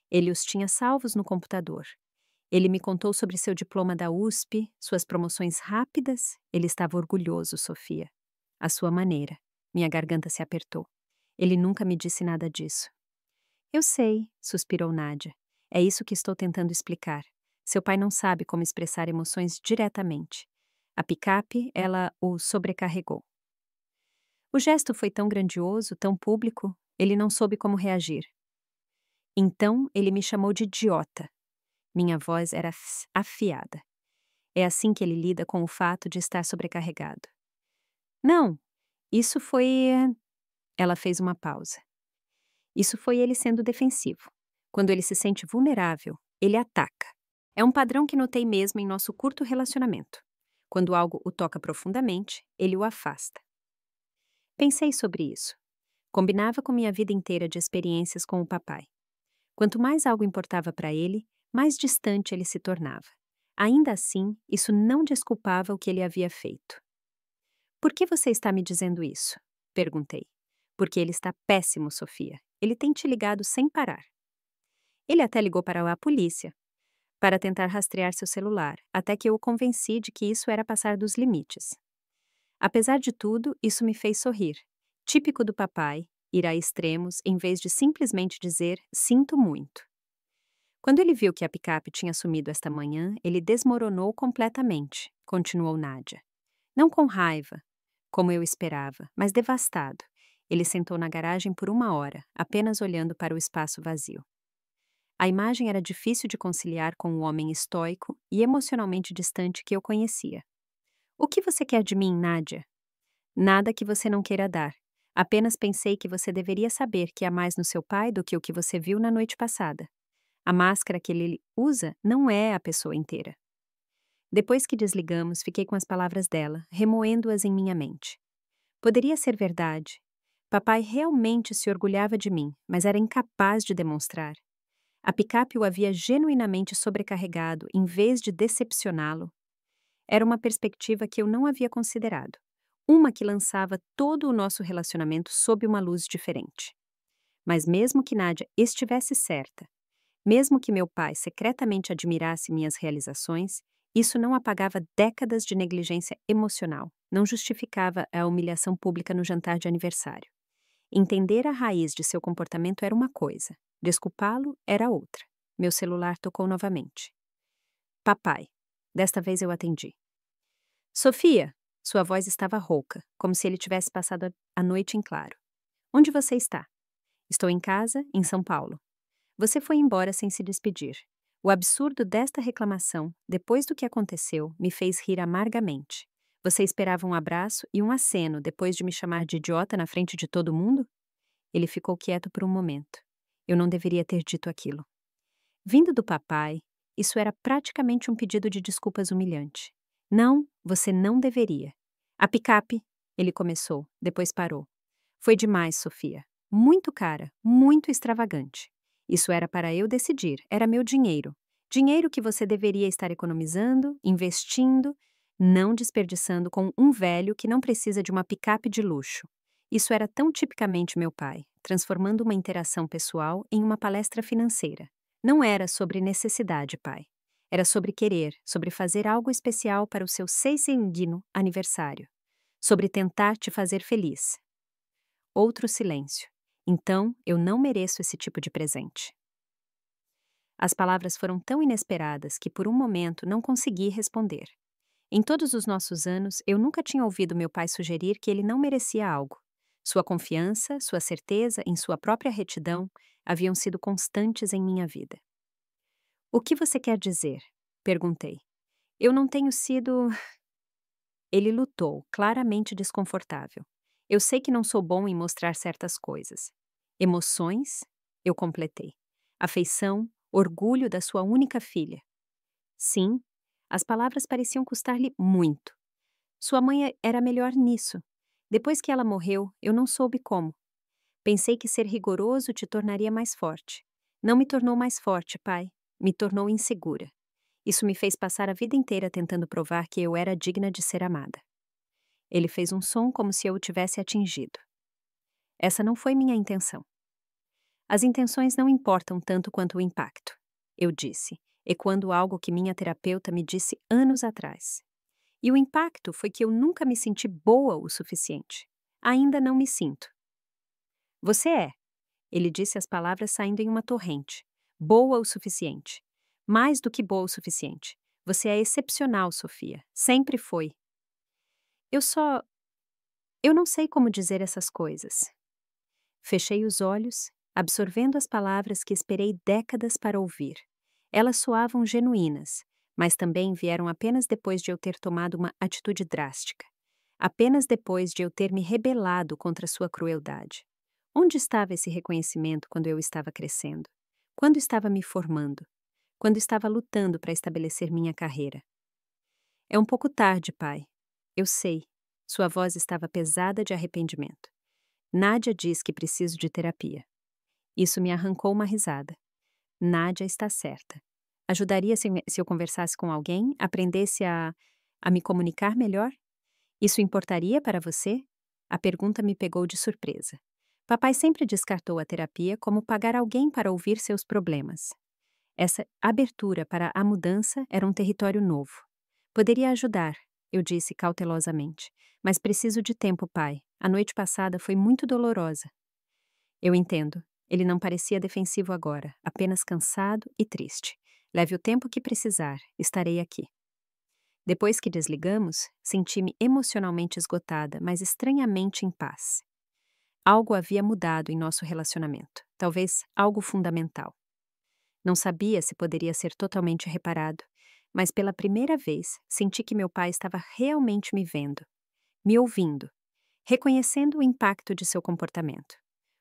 Ele os tinha salvos no computador. Ele me contou sobre seu diploma da USP, suas promoções rápidas. Ele estava orgulhoso, Sofia. À sua maneira. Minha garganta se apertou. Ele nunca me disse nada disso. Eu sei, suspirou Nádia. É isso que estou tentando explicar. Seu pai não sabe como expressar emoções diretamente. A picape, ela o sobrecarregou. O gesto foi tão grandioso, tão público, ele não soube como reagir. Então ele me chamou de idiota. Minha voz era afiada. É assim que ele lida com o fato de estar sobrecarregado. Não, isso foi... Ela fez uma pausa. Isso foi ele sendo defensivo. Quando ele se sente vulnerável, ele ataca. É um padrão que notei mesmo em nosso curto relacionamento. Quando algo o toca profundamente, ele o afasta. Pensei sobre isso. Combinava com minha vida inteira de experiências com o papai. Quanto mais algo importava para ele, mais distante ele se tornava. Ainda assim, isso não desculpava o que ele havia feito. Por que você está me dizendo isso? Perguntei. Porque ele está péssimo, Sofia. Ele tem te ligado sem parar. Ele até ligou para a polícia, para tentar rastrear seu celular, até que eu o convenci de que isso era passar dos limites. Apesar de tudo, isso me fez sorrir. Típico do papai, ir a extremos em vez de simplesmente dizer sinto muito. Quando ele viu que a picape tinha sumido esta manhã, ele desmoronou completamente, continuou Nádia. Não com raiva, como eu esperava, mas devastado. Ele sentou na garagem por 1 hora, apenas olhando para o espaço vazio. A imagem era difícil de conciliar com o homem estoico e emocionalmente distante que eu conhecia. O que você quer de mim, Nádia? Nada que você não queira dar. Apenas pensei que você deveria saber que há mais no seu pai do que o que você viu na noite passada. A máscara que ele usa não é a pessoa inteira. Depois que desligamos, fiquei com as palavras dela, remoendo-as em minha mente. Poderia ser verdade. Papai realmente se orgulhava de mim, mas era incapaz de demonstrar. A picape o havia genuinamente sobrecarregado em vez de decepcioná-lo. Era uma perspectiva que eu não havia considerado. Uma que lançava todo o nosso relacionamento sob uma luz diferente. Mas mesmo que Nádia estivesse certa, mesmo que meu pai secretamente admirasse minhas realizações, isso não apagava décadas de negligência emocional, não justificava a humilhação pública no jantar de aniversário. Entender a raiz de seu comportamento era uma coisa, desculpá-lo era outra. Meu celular tocou novamente. Papai. Desta vez eu atendi. Sofia! Sua voz estava rouca, como se ele tivesse passado a noite em claro. Onde você está? Estou em casa, em São Paulo. Você foi embora sem se despedir. O absurdo desta reclamação, depois do que aconteceu, me fez rir amargamente. Você esperava um abraço e um aceno depois de me chamar de idiota na frente de todo mundo? Ele ficou quieto por um momento. Eu não deveria ter dito aquilo. Vindo do papai, isso era praticamente um pedido de desculpas humilhante. Não, você não deveria. A picape, ele começou, depois parou. Foi demais, Sofia. Muito cara, muito extravagante. Isso era para eu decidir, era meu dinheiro. Dinheiro que você deveria estar economizando, investindo, não desperdiçando com um velho que não precisa de uma picape de luxo. Isso era tão tipicamente meu pai, transformando uma interação pessoal em uma palestra financeira. Não era sobre necessidade, pai. Era sobre querer, sobre fazer algo especial para o seu 6º aniversário. Sobre tentar te fazer feliz. Outro silêncio. Então, eu não mereço esse tipo de presente. As palavras foram tão inesperadas que por um momento não consegui responder. Em todos os nossos anos, eu nunca tinha ouvido meu pai sugerir que ele não merecia algo. Sua confiança, sua certeza em sua própria retidão haviam sido constantes em minha vida. O que você quer dizer? Perguntei. Eu não tenho sido... Ele lutou, claramente desconfortável. Eu sei que não sou bom em mostrar certas coisas. Emoções? Eu completei. Afeição, orgulho da sua única filha. Sim, as palavras pareciam custar-lhe muito. Sua mãe era melhor nisso. Depois que ela morreu, eu não soube como. Pensei que ser rigoroso te tornaria mais forte. Não me tornou mais forte, pai. Me tornou insegura. Isso me fez passar a vida inteira tentando provar que eu era digna de ser amada. Ele fez um som como se eu o tivesse atingido. Essa não foi minha intenção. As intenções não importam tanto quanto o impacto, eu disse, ecoando algo que minha terapeuta me disse anos atrás. E o impacto foi que eu nunca me senti boa o suficiente. Ainda não me sinto. Você é, ele disse as palavras saindo em uma torrente. Boa o suficiente. Mais do que boa o suficiente. Você é excepcional, Sofia. Sempre foi. Eu não sei como dizer essas coisas. Fechei os olhos, absorvendo as palavras que esperei décadas para ouvir. Elas soavam genuínas, mas também vieram apenas depois de eu ter tomado uma atitude drástica. Apenas depois de eu ter me rebelado contra sua crueldade. Onde estava esse reconhecimento quando eu estava crescendo? Quando estava me formando? Quando estava lutando para estabelecer minha carreira? É um pouco tarde, pai. Eu sei. Sua voz estava pesada de arrependimento. Nádia diz que preciso de terapia. Isso me arrancou uma risada. Nádia está certa. Ajudaria se eu conversasse com alguém, aprendesse a me comunicar melhor? Isso importaria para você? A pergunta me pegou de surpresa. Papai sempre descartou a terapia como pagar alguém para ouvir seus problemas. Essa abertura para a mudança era um território novo. Poderia ajudar, eu disse cautelosamente, mas preciso de tempo, pai. A noite passada foi muito dolorosa. Eu entendo. Ele não parecia defensivo agora, apenas cansado e triste. Leve o tempo que precisar, estarei aqui. Depois que desligamos, senti-me emocionalmente esgotada, mas estranhamente em paz. Algo havia mudado em nosso relacionamento, talvez algo fundamental. Não sabia se poderia ser totalmente reparado, mas pela primeira vez senti que meu pai estava realmente me vendo, me ouvindo, reconhecendo o impacto de seu comportamento.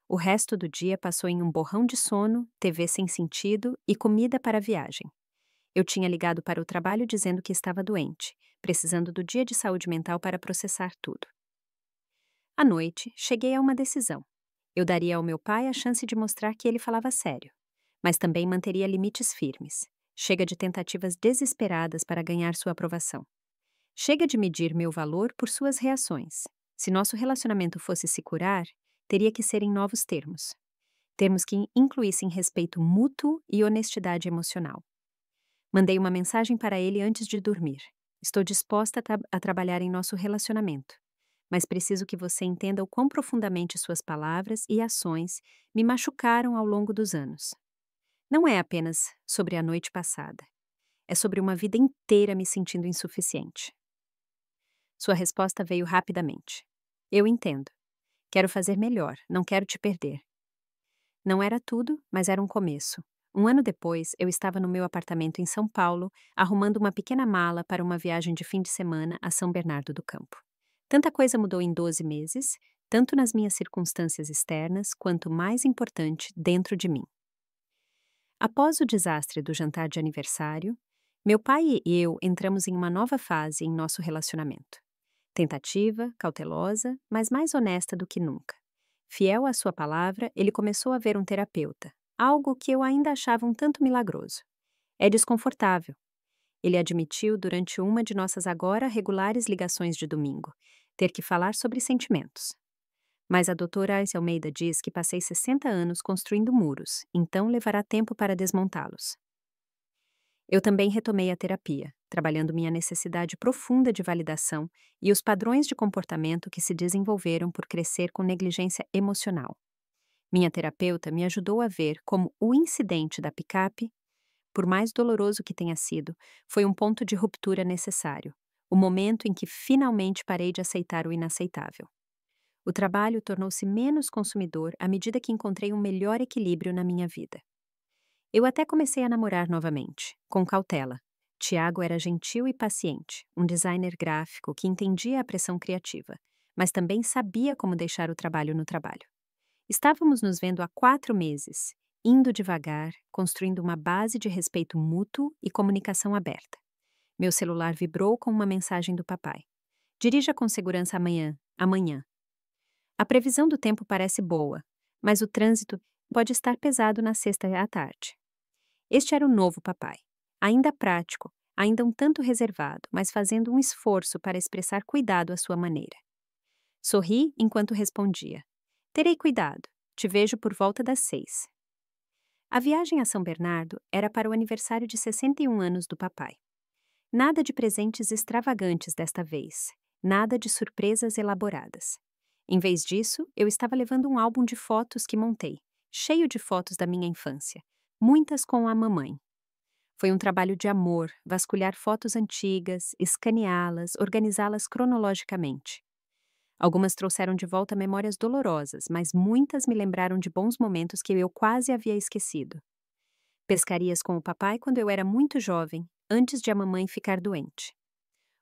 O resto do dia passou em um borrão de sono, TV sem sentido e comida para a viagem. Eu tinha ligado para o trabalho dizendo que estava doente, precisando do dia de saúde mental para processar tudo. À noite, cheguei a uma decisão. Eu daria ao meu pai a chance de mostrar que ele falava sério, mas também manteria limites firmes. Chega de tentativas desesperadas para ganhar sua aprovação. Chega de medir meu valor por suas reações. Se nosso relacionamento fosse se curar, teria que ser em novos termos. Termos que incluíssem respeito mútuo e honestidade emocional. Mandei uma mensagem para ele antes de dormir. Estou disposta a trabalhar em nosso relacionamento, mas preciso que você entenda o quão profundamente suas palavras e ações me machucaram ao longo dos anos. Não é apenas sobre a noite passada. É sobre uma vida inteira me sentindo insuficiente. Sua resposta veio rapidamente. Eu entendo. Quero fazer melhor, não quero te perder. Não era tudo, mas era um começo. Um ano depois, eu estava no meu apartamento em São Paulo, arrumando uma pequena mala para uma viagem de fim de semana a São Bernardo do Campo. Tanta coisa mudou em 12 meses, tanto nas minhas circunstâncias externas, quanto, mais importante, dentro de mim. Após o desastre do jantar de aniversário, meu pai e eu entramos em uma nova fase em nosso relacionamento. Tentativa, cautelosa, mas mais honesta do que nunca. Fiel à sua palavra, ele começou a ver um terapeuta, algo que eu ainda achava um tanto milagroso. É desconfortável. Ele admitiu durante uma de nossas agora regulares ligações de domingo, ter que falar sobre sentimentos. Mas a doutora Aise Almeida diz que passei 60 anos construindo muros, então levará tempo para desmontá-los. Eu também retomei a terapia, trabalhando minha necessidade profunda de validação e os padrões de comportamento que se desenvolveram por crescer com negligência emocional. Minha terapeuta me ajudou a ver como o incidente da picape, por mais doloroso que tenha sido, foi um ponto de ruptura necessário, o momento em que finalmente parei de aceitar o inaceitável. O trabalho tornou-se menos consumidor à medida que encontrei um melhor equilíbrio na minha vida. Eu até comecei a namorar novamente, com cautela. Tiago era gentil e paciente, um designer gráfico que entendia a pressão criativa, mas também sabia como deixar o trabalho no trabalho. Estávamos nos vendo há 4 meses, indo devagar, construindo uma base de respeito mútuo e comunicação aberta. Meu celular vibrou com uma mensagem do papai. Dirija com segurança amanhã, amanhã. A previsão do tempo parece boa, mas o trânsito pode estar pesado na sexta à tarde. Este era o novo papai, ainda prático, ainda um tanto reservado, mas fazendo um esforço para expressar cuidado à sua maneira. Sorri enquanto respondia. Terei cuidado, te vejo por volta das 6. A viagem a São Bernardo era para o aniversário de 61 anos do papai. Nada de presentes extravagantes desta vez, nada de surpresas elaboradas. Em vez disso, eu estava levando um álbum de fotos que montei, cheio de fotos da minha infância, muitas com a mamãe. Foi um trabalho de amor, vasculhar fotos antigas, escaneá-las, organizá-las cronologicamente. Algumas trouxeram de volta memórias dolorosas, mas muitas me lembraram de bons momentos que eu quase havia esquecido. Pescarias com o papai quando eu era muito jovem, antes de a mamãe ficar doente.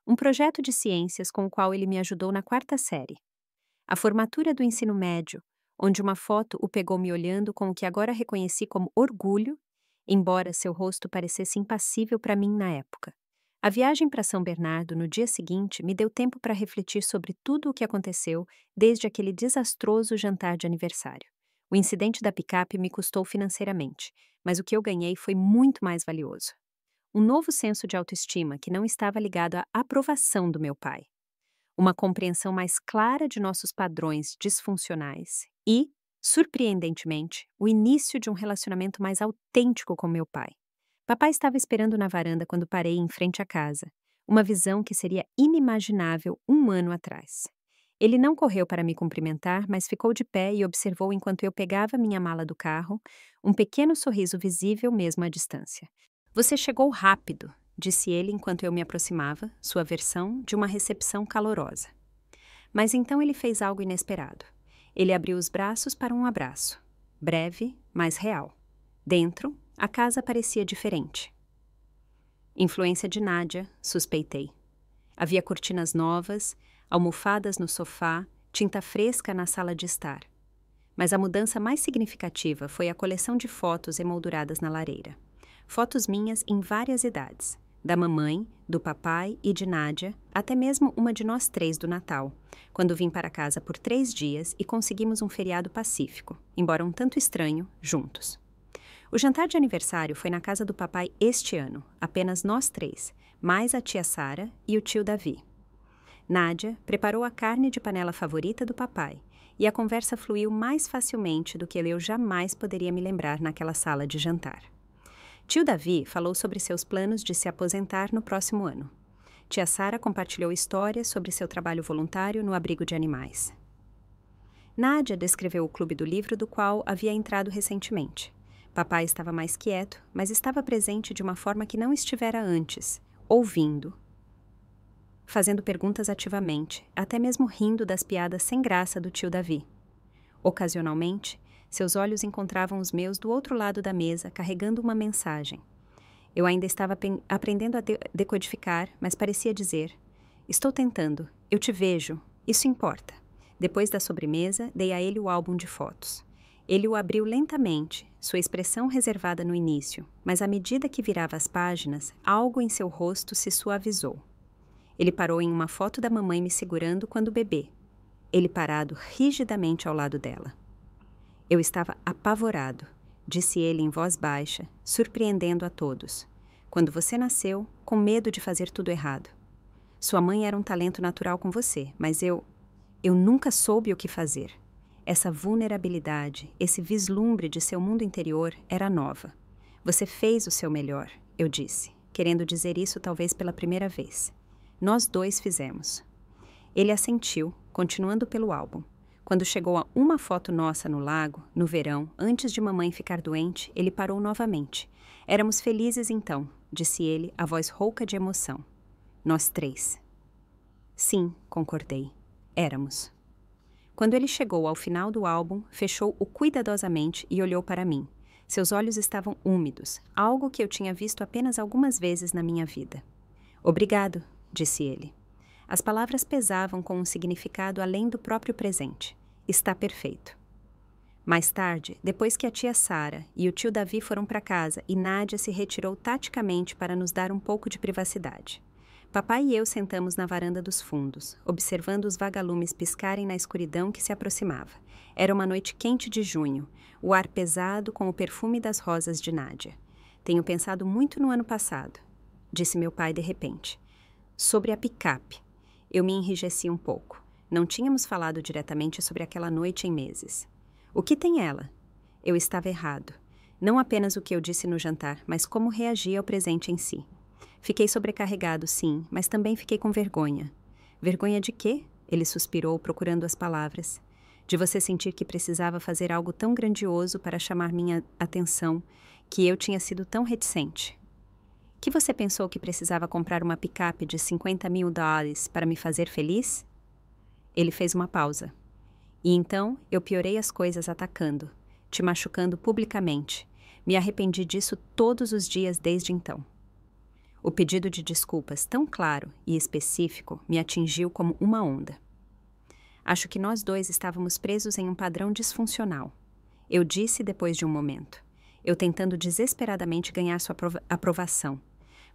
Um projeto de ciências com o qual ele me ajudou na 4ª série. A formatura do ensino médio, onde uma foto o pegou me olhando com o que agora reconheci como orgulho, embora seu rosto parecesse impassível para mim na época. A viagem para São Bernardo no dia seguinte me deu tempo para refletir sobre tudo o que aconteceu desde aquele desastroso jantar de aniversário. O incidente da picape me custou financeiramente, mas o que eu ganhei foi muito mais valioso. Um novo senso de autoestima que não estava ligado à aprovação do meu pai. Uma compreensão mais clara de nossos padrões disfuncionais e, surpreendentemente, o início de um relacionamento mais autêntico com meu pai. Papai estava esperando na varanda quando parei em frente à casa, uma visão que seria inimaginável um ano atrás. Ele não correu para me cumprimentar, mas ficou de pé e observou enquanto eu pegava minha mala do carro, um pequeno sorriso visível mesmo à distância. Você chegou rápido, disse ele enquanto eu me aproximava, sua versão de uma recepção calorosa. Mas então ele fez algo inesperado. Ele abriu os braços para um abraço. Breve, mas real. Dentro, a casa parecia diferente. Influência de Nádia, suspeitei. Havia cortinas novas, almofadas no sofá, tinta fresca na sala de estar. Mas a mudança mais significativa foi a coleção de fotos emolduradas na lareira. Fotos minhas em várias idades. Da mamãe, do papai e de Nádia, até mesmo uma de nós três do Natal, quando vim para casa por 3 dias e conseguimos um feriado pacífico, embora um tanto estranho, juntos. O jantar de aniversário foi na casa do papai este ano, apenas nós 3, mais a tia Sara e o tio Davi. Nádia preparou a carne de panela favorita do papai, e a conversa fluiu mais facilmente do que eu jamais poderia me lembrar naquela sala de jantar. Tio Davi falou sobre seus planos de se aposentar no próximo ano. Tia Sara compartilhou histórias sobre seu trabalho voluntário no abrigo de animais. Nádia descreveu o clube do livro do qual havia entrado recentemente. Papai estava mais quieto, mas estava presente de uma forma que não estivera antes, ouvindo, fazendo perguntas ativamente, até mesmo rindo das piadas sem graça do tio Davi. Ocasionalmente, seus olhos encontravam os meus do outro lado da mesa, carregando uma mensagem. Eu ainda estava aprendendo a decodificar, mas parecia dizer: estou tentando, eu te vejo, isso importa. Depois da sobremesa, dei a ele o álbum de fotos. Ele o abriu lentamente, sua expressão reservada no início, mas à medida que virava as páginas, algo em seu rosto se suavizou. Ele parou em uma foto da mamãe me segurando quando bebê. Ele parado rigidamente ao lado dela. Eu estava apavorado, disse ele em voz baixa, surpreendendo a todos. Quando você nasceu, com medo de fazer tudo errado. Sua mãe era um talento natural com você, mas eu nunca soube o que fazer. Essa vulnerabilidade, esse vislumbre de seu mundo interior era nova. Você fez o seu melhor, eu disse, querendo dizer isso talvez pela primeira vez. Nós 2 fizemos. Ele assentiu, continuando pelo álbum. Quando chegou a uma foto nossa no lago, no verão, antes de mamãe ficar doente, ele parou novamente. Éramos felizes então, disse ele, a voz rouca de emoção. Nós 3. Sim, concordei. Éramos. Quando ele chegou ao final do álbum, fechou-o cuidadosamente e olhou para mim. Seus olhos estavam úmidos, algo que eu tinha visto apenas algumas vezes na minha vida. Obrigado, disse ele. As palavras pesavam com um significado além do próprio presente. Está perfeito. Mais tarde, depois que a tia Sara e o tio Davi foram para casa e Nádia se retirou taticamente para nos dar um pouco de privacidade. Papai e eu sentamos na varanda dos fundos, observando os vagalumes piscarem na escuridão que se aproximava. Era uma noite quente de junho, o ar pesado com o perfume das rosas de Nádia. Tenho pensado muito no ano passado, disse meu pai de repente. Sobre a picape. Eu me enrijeci um pouco. Não tínhamos falado diretamente sobre aquela noite em meses. O que tem ela? Eu estava errado. Não apenas o que eu disse no jantar, mas como reagi ao presente em si. Fiquei sobrecarregado, sim, mas também fiquei com vergonha. Vergonha de quê? Ele suspirou, procurando as palavras. De você sentir que precisava fazer algo tão grandioso para chamar minha atenção, que eu tinha sido tão reticente. Que você pensou que precisava comprar uma picape de $50.000 para me fazer feliz? Ele fez uma pausa. E então eu piorei as coisas atacando, te machucando publicamente. Me arrependi disso todos os dias desde então. O pedido de desculpas tão claro e específico me atingiu como uma onda. Acho que nós 2 estávamos presos em um padrão disfuncional. Eu disse depois de um momento. Eu tentando desesperadamente ganhar sua aprovação.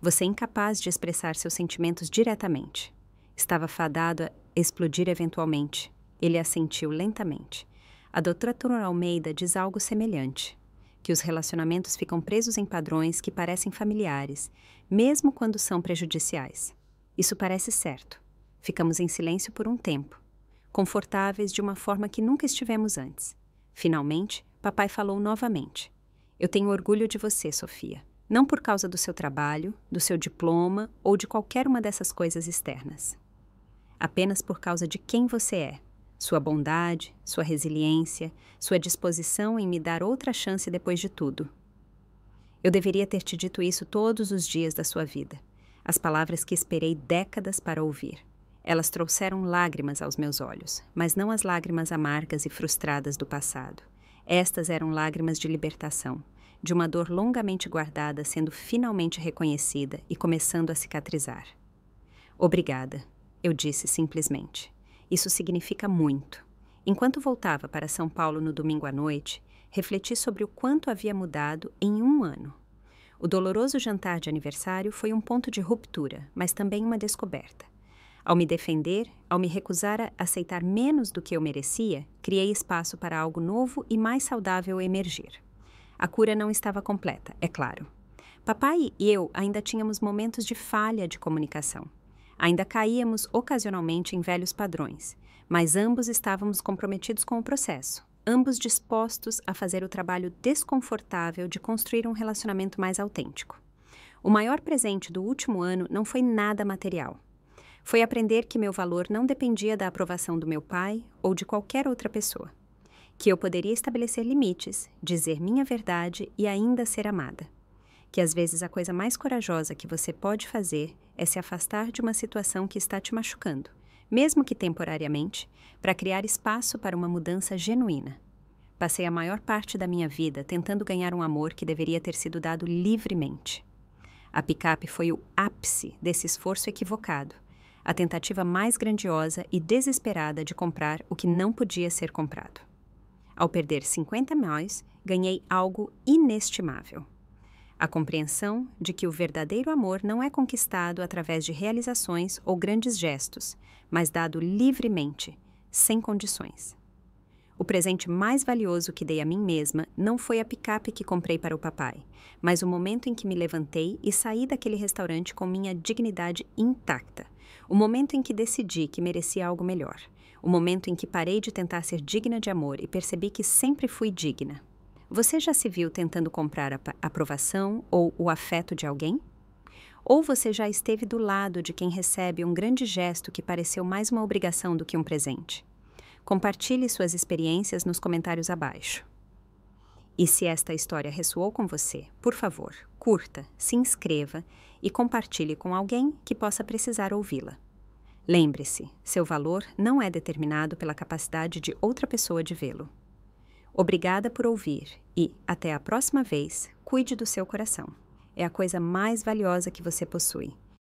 Você incapaz de expressar seus sentimentos diretamente. Estava fadado a explodir eventualmente. Ele assentiu lentamente. A doutora Almeida diz algo semelhante. Que os relacionamentos ficam presos em padrões que parecem familiares, mesmo quando são prejudiciais. Isso parece certo. Ficamos em silêncio por um tempo, confortáveis de uma forma que nunca estivemos antes. Finalmente, papai falou novamente. Eu tenho orgulho de você, Sofia. Não por causa do seu trabalho, do seu diploma ou de qualquer uma dessas coisas externas. apenas por causa de quem você é, sua bondade, sua resiliência, sua disposição em me dar outra chance depois de tudo. Eu deveria ter te dito isso todos os dias da sua vida, as palavras que esperei décadas para ouvir. Elas trouxeram lágrimas aos meus olhos, mas não as lágrimas amargas e frustradas do passado. Estas eram lágrimas de libertação, de uma dor longamente guardada sendo finalmente reconhecida e começando a cicatrizar. Obrigada, eu disse simplesmente. Isso significa muito. Enquanto voltava para São Paulo no domingo à noite, refleti sobre o quanto havia mudado em um ano. O doloroso jantar de aniversário foi um ponto de ruptura, mas também uma descoberta. Ao me defender, ao me recusar a aceitar menos do que eu merecia, criei espaço para algo novo e mais saudável emergir. A cura não estava completa, é claro. Papai e eu ainda tínhamos momentos de falha de comunicação. Ainda caíamos ocasionalmente em velhos padrões, mas ambos estávamos comprometidos com o processo, ambos dispostos a fazer o trabalho desconfortável de construir um relacionamento mais autêntico. O maior presente do último ano não foi nada material. Foi aprender que meu valor não dependia da aprovação do meu pai ou de qualquer outra pessoa. Que eu poderia estabelecer limites, dizer minha verdade e ainda ser amada. Que às vezes a coisa mais corajosa que você pode fazer é se afastar de uma situação que está te machucando, mesmo que temporariamente, para criar espaço para uma mudança genuína. Passei a maior parte da minha vida tentando ganhar um amor que deveria ter sido dado livremente. A picape foi o ápice desse esforço equivocado, a tentativa mais grandiosa e desesperada de comprar o que não podia ser comprado. Ao perder 50 milhões, ganhei algo inestimável. A compreensão de que o verdadeiro amor não é conquistado através de realizações ou grandes gestos, mas dado livremente, sem condições. O presente mais valioso que dei a mim mesma não foi a picape que comprei para o papai, mas o momento em que me levantei e saí daquele restaurante com minha dignidade intacta. O momento em que decidi que merecia algo melhor. O momento em que parei de tentar ser digna de amor e percebi que sempre fui digna. Você já se viu tentando comprar a aprovação ou o afeto de alguém? Ou você já esteve do lado de quem recebe um grande gesto que pareceu mais uma obrigação do que um presente? Compartilhe suas experiências nos comentários abaixo. E se esta história ressoou com você, por favor, curta, se inscreva e compartilhe com alguém que possa precisar ouvi-la. Lembre-se, seu valor não é determinado pela capacidade de outra pessoa de vê-lo. Obrigada por ouvir e, até a próxima vez, cuide do seu coração. É a coisa mais valiosa que você possui.